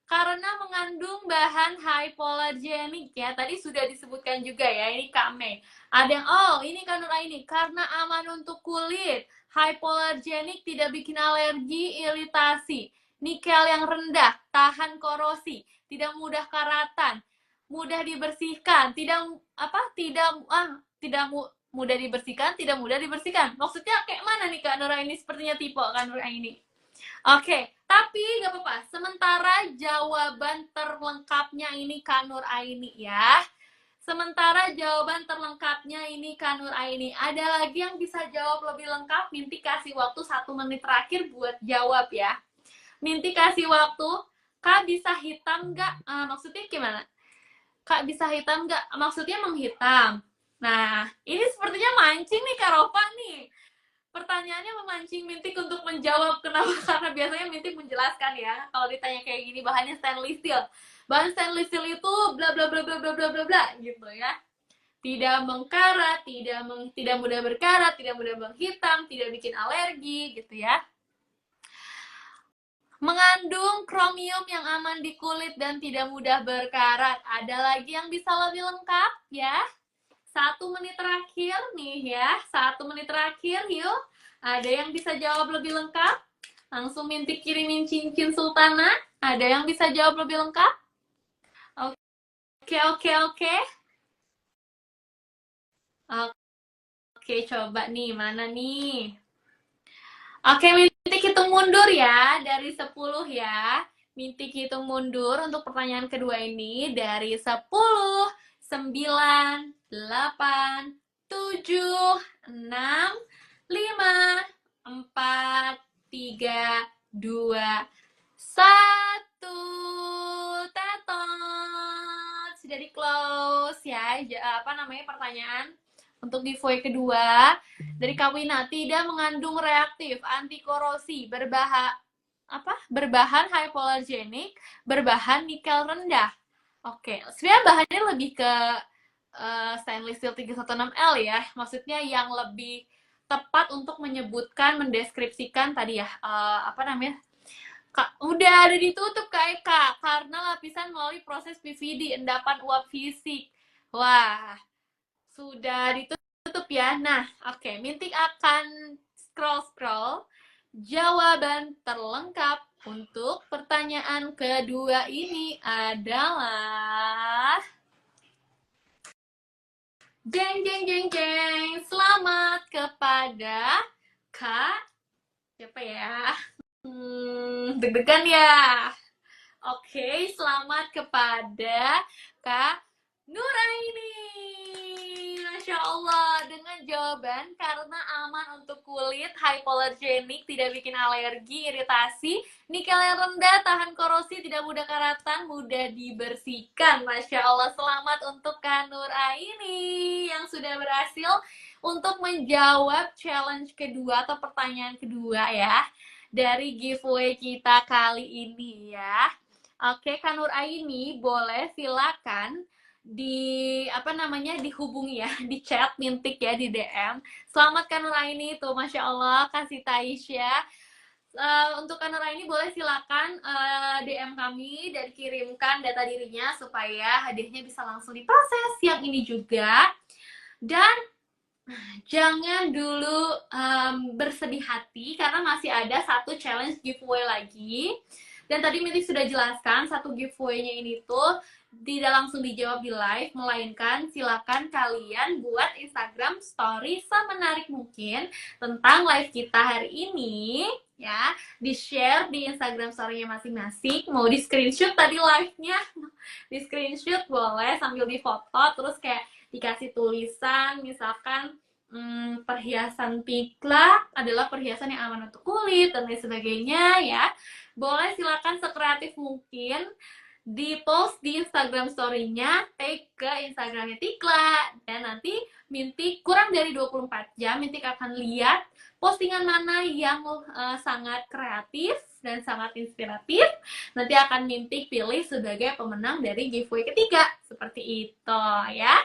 Karena mengandung bahan hypoallergenic ya. Tadi sudah disebutkan juga ya, ini Kak Mei. Ada yang, ini Kak Nur Aini. Karena aman untuk kulit. Hypoallergenic tidak bikin alergi, iritasi. Nikel yang rendah, tahan korosi. Tidak mudah karatan. Mudah dibersihkan. Mudah dibersihkan, tidak mudah dibersihkan. Maksudnya kayak mana nih Kak Nur Aini? Sepertinya tipe Kak Nur Aini. Oke, tapi nggak apa-apa. Sementara jawaban terlengkapnya ini Kak Nur Aini ya. Sementara jawaban terlengkapnya ini Kak Nur Aini. Ada lagi yang bisa jawab lebih lengkap? Minti kasih waktu 1 menit terakhir buat jawab ya. Minti kasih waktu. Kak bisa hitam nggak? Maksudnya gimana? Kak bisa hitam nggak? Maksudnya menghitam. Nah, ini sepertinya mancing nih Kak Rofa nih. Pertanyaannya memancing Mintik untuk menjawab. Kenapa? Karena biasanya Mintik menjelaskan ya. Kalau ditanya kayak gini, bahannya stainless steel. Bahan stainless steel itu bla bla bla bla bla bla bla bla gitu ya. Tidak mengkarat, tidak mudah berkarat, tidak mudah menghitam, tidak bikin alergi gitu ya. Mengandung kromium yang aman di kulit dan tidak mudah berkarat. Ada lagi yang bisa lebih lengkap ya? 1 menit terakhir nih ya. 1 menit terakhir yuk. Ada yang bisa jawab lebih lengkap? Langsung Mintik kirimin cincin sultana. Ada yang bisa jawab lebih lengkap? Oke. Oke, coba nih. Mana nih? Oke, Mintik hitung mundur ya. Dari 10 ya. Mintik hitung mundur untuk pertanyaan kedua ini. Dari 10, 9, 8, 7, 6, 5, 4, 3, 2, 1. Tetot. Sudah di close ya. Pertanyaan untuk giveaway kedua. Dari Kawina, tidak mengandung reaktif, anti korosi, berbahan hypoallergenic, berbahan nikel rendah. Oke, sebenarnya bahannya lebih ke stainless steel 316L ya. Maksudnya yang lebih tepat untuk menyebutkan, mendeskripsikan tadi ya, apa namanya? Udah ada ditutup Kak Eka karena lapisan melalui proses PVD, endapan uap fisik. Wah, sudah ditutup ya. Nah, oke, Mintik akan scroll jawaban terlengkap untuk pertanyaan kedua ini adalah jeng jeng jeng jeng. Selamat kepada Kak siapa ya? Deg-degan ya. Oke, selamat kepada Kak Nuraini. Masya Allah, dengan jawaban karena aman untuk kulit, hypoallergenic, tidak bikin alergi, iritasi, nikel yang rendah, tahan korosi, tidak mudah karatan, mudah dibersihkan. Masya Allah, selamat untuk Kak Nuraini yang sudah berhasil untuk menjawab challenge kedua atau pertanyaan kedua ya dari giveaway kita kali ini ya. Oke, Kak Nuraini boleh silakan dihubungi ya, di chat Mintik ya, di DM. Selamat Kak Nuraini tuh, Masya Allah, kasih Taisya. Untuk Kak Nuraini boleh silakan DM kami dan kirimkan data dirinya supaya hadiahnya bisa langsung diproses yang ini juga. Dan jangan dulu bersedih hati karena masih ada satu challenge giveaway lagi. Dan tadi Mintik sudah jelaskan satu giveaway-nya ini tuh tidak langsung dijawab di live, melainkan silakan kalian buat Instagram story semenarik mungkin tentang live kita hari ini ya, di-share di Instagram story-nya masing-masing. Mau di screenshot tadi live-nya, di screenshot boleh sambil difoto, terus kayak dikasih tulisan misalkan perhiasan Tikla adalah perhiasan yang aman untuk kulit dan lain sebagainya ya. Boleh silakan sekreatif mungkin di post di Instagram story-nya, tag ke Instagramnya Tikla, dan nanti Mintik kurang dari 24 jam Mintik akan lihat postingan mana yang sangat kreatif dan sangat inspiratif. Nanti akan Mintik pilih sebagai pemenang dari giveaway ketiga, seperti itu ya.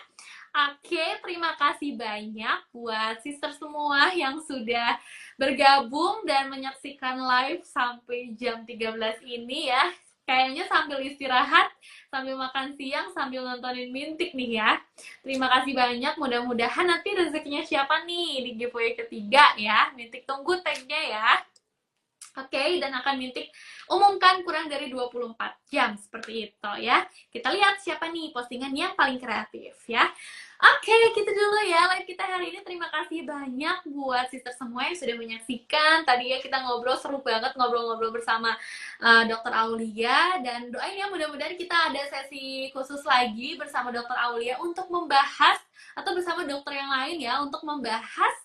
Oke, terima kasih banyak buat sister semua yang sudah bergabung dan menyaksikan live sampai jam 13 ini ya. Kayaknya sambil istirahat, sambil makan siang, sambil nontonin Mintik nih ya. Terima kasih banyak, mudah-mudahan nanti rezekinya siapa nih di giveaway ketiga ya. Mintik tunggu tag-nya ya. Oke, dan akan Mintik umumkan kurang dari 24 jam seperti itu ya. Kita lihat siapa nih postingan yang paling kreatif ya. Oke, gitu dulu ya live kita hari ini. Terima kasih banyak buat sister semua yang sudah menyaksikan. Tadi ya kita ngobrol seru banget, ngobrol-ngobrol bersama Dr. Aulia. Dan doain ya mudah-mudahan kita ada sesi khusus lagi bersama Dr. Aulia untuk membahas, atau bersama dokter yang lain ya, untuk membahas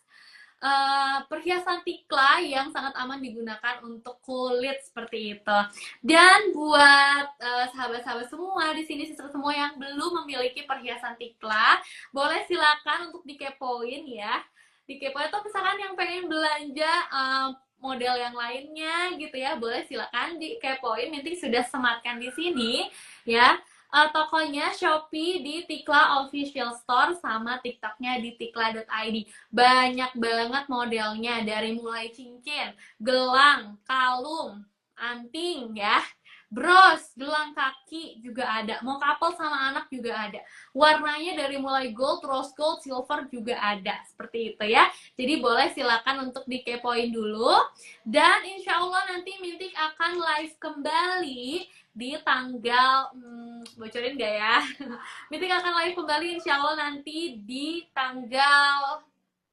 perhiasan Tikla yang sangat aman digunakan untuk kulit seperti itu. Dan buat sahabat-sahabat semua di sini, sister semua yang belum memiliki perhiasan Tikla, boleh silakan untuk dikepoin ya. Dikepoin atau misalkan yang pengen belanja model yang lainnya gitu ya, boleh silakan dikepoin. Mintik sudah sematkan di sini ya. Tokonya Shopee di Tikla Official Store sama TikToknya di tikla.id. Banyak banget modelnya, dari mulai cincin, gelang, kalung, anting ya, bros, gelang kaki juga ada, mau couple sama anak juga ada. Warnanya dari mulai gold, rose gold, silver juga ada, seperti itu ya. Jadi boleh silakan untuk dikepoin dulu. Dan insya Allah nanti Mintik akan live kembali di tanggal bocorin gak ya? Mintik akan live kembali insya Allah nanti di tanggal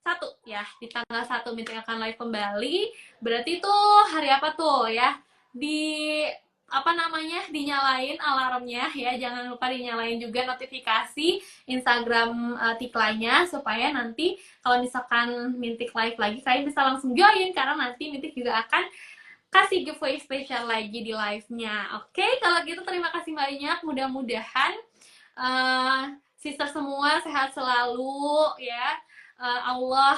1 ya, di tanggal 1 Mintik akan live kembali. Berarti itu hari apa tuh ya? Dinyalain alarmnya ya, jangan lupa dinyalain juga notifikasi Instagram Tiklanya, supaya nanti kalau misalkan Mintik live lagi kalian bisa langsung join, karena nanti Mintik juga akan kasih giveaway spesial lagi di live-nya. Oke, kalau gitu terima kasih banyak. Mudah-mudahan sister semua sehat selalu ya. Allah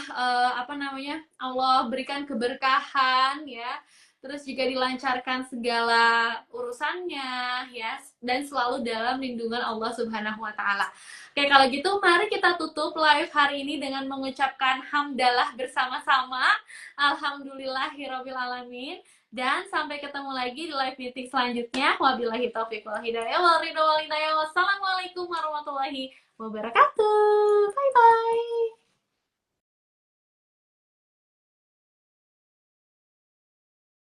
Allah berikan keberkahan ya, terus juga dilancarkan segala urusannya ya, dan selalu dalam lindungan Allah Subhanahu wa taala. Oke, kalau gitu mari kita tutup live hari ini dengan mengucapkan hamdalah bersama-sama. Alhamdulillahirabbil alamin. Dan sampai ketemu lagi di live meeting selanjutnya. Wabillahi taufiq wal hidayah wal ridho wal hidayah. Wassalamualaikum warahmatullahi wabarakatuh. Bye bye.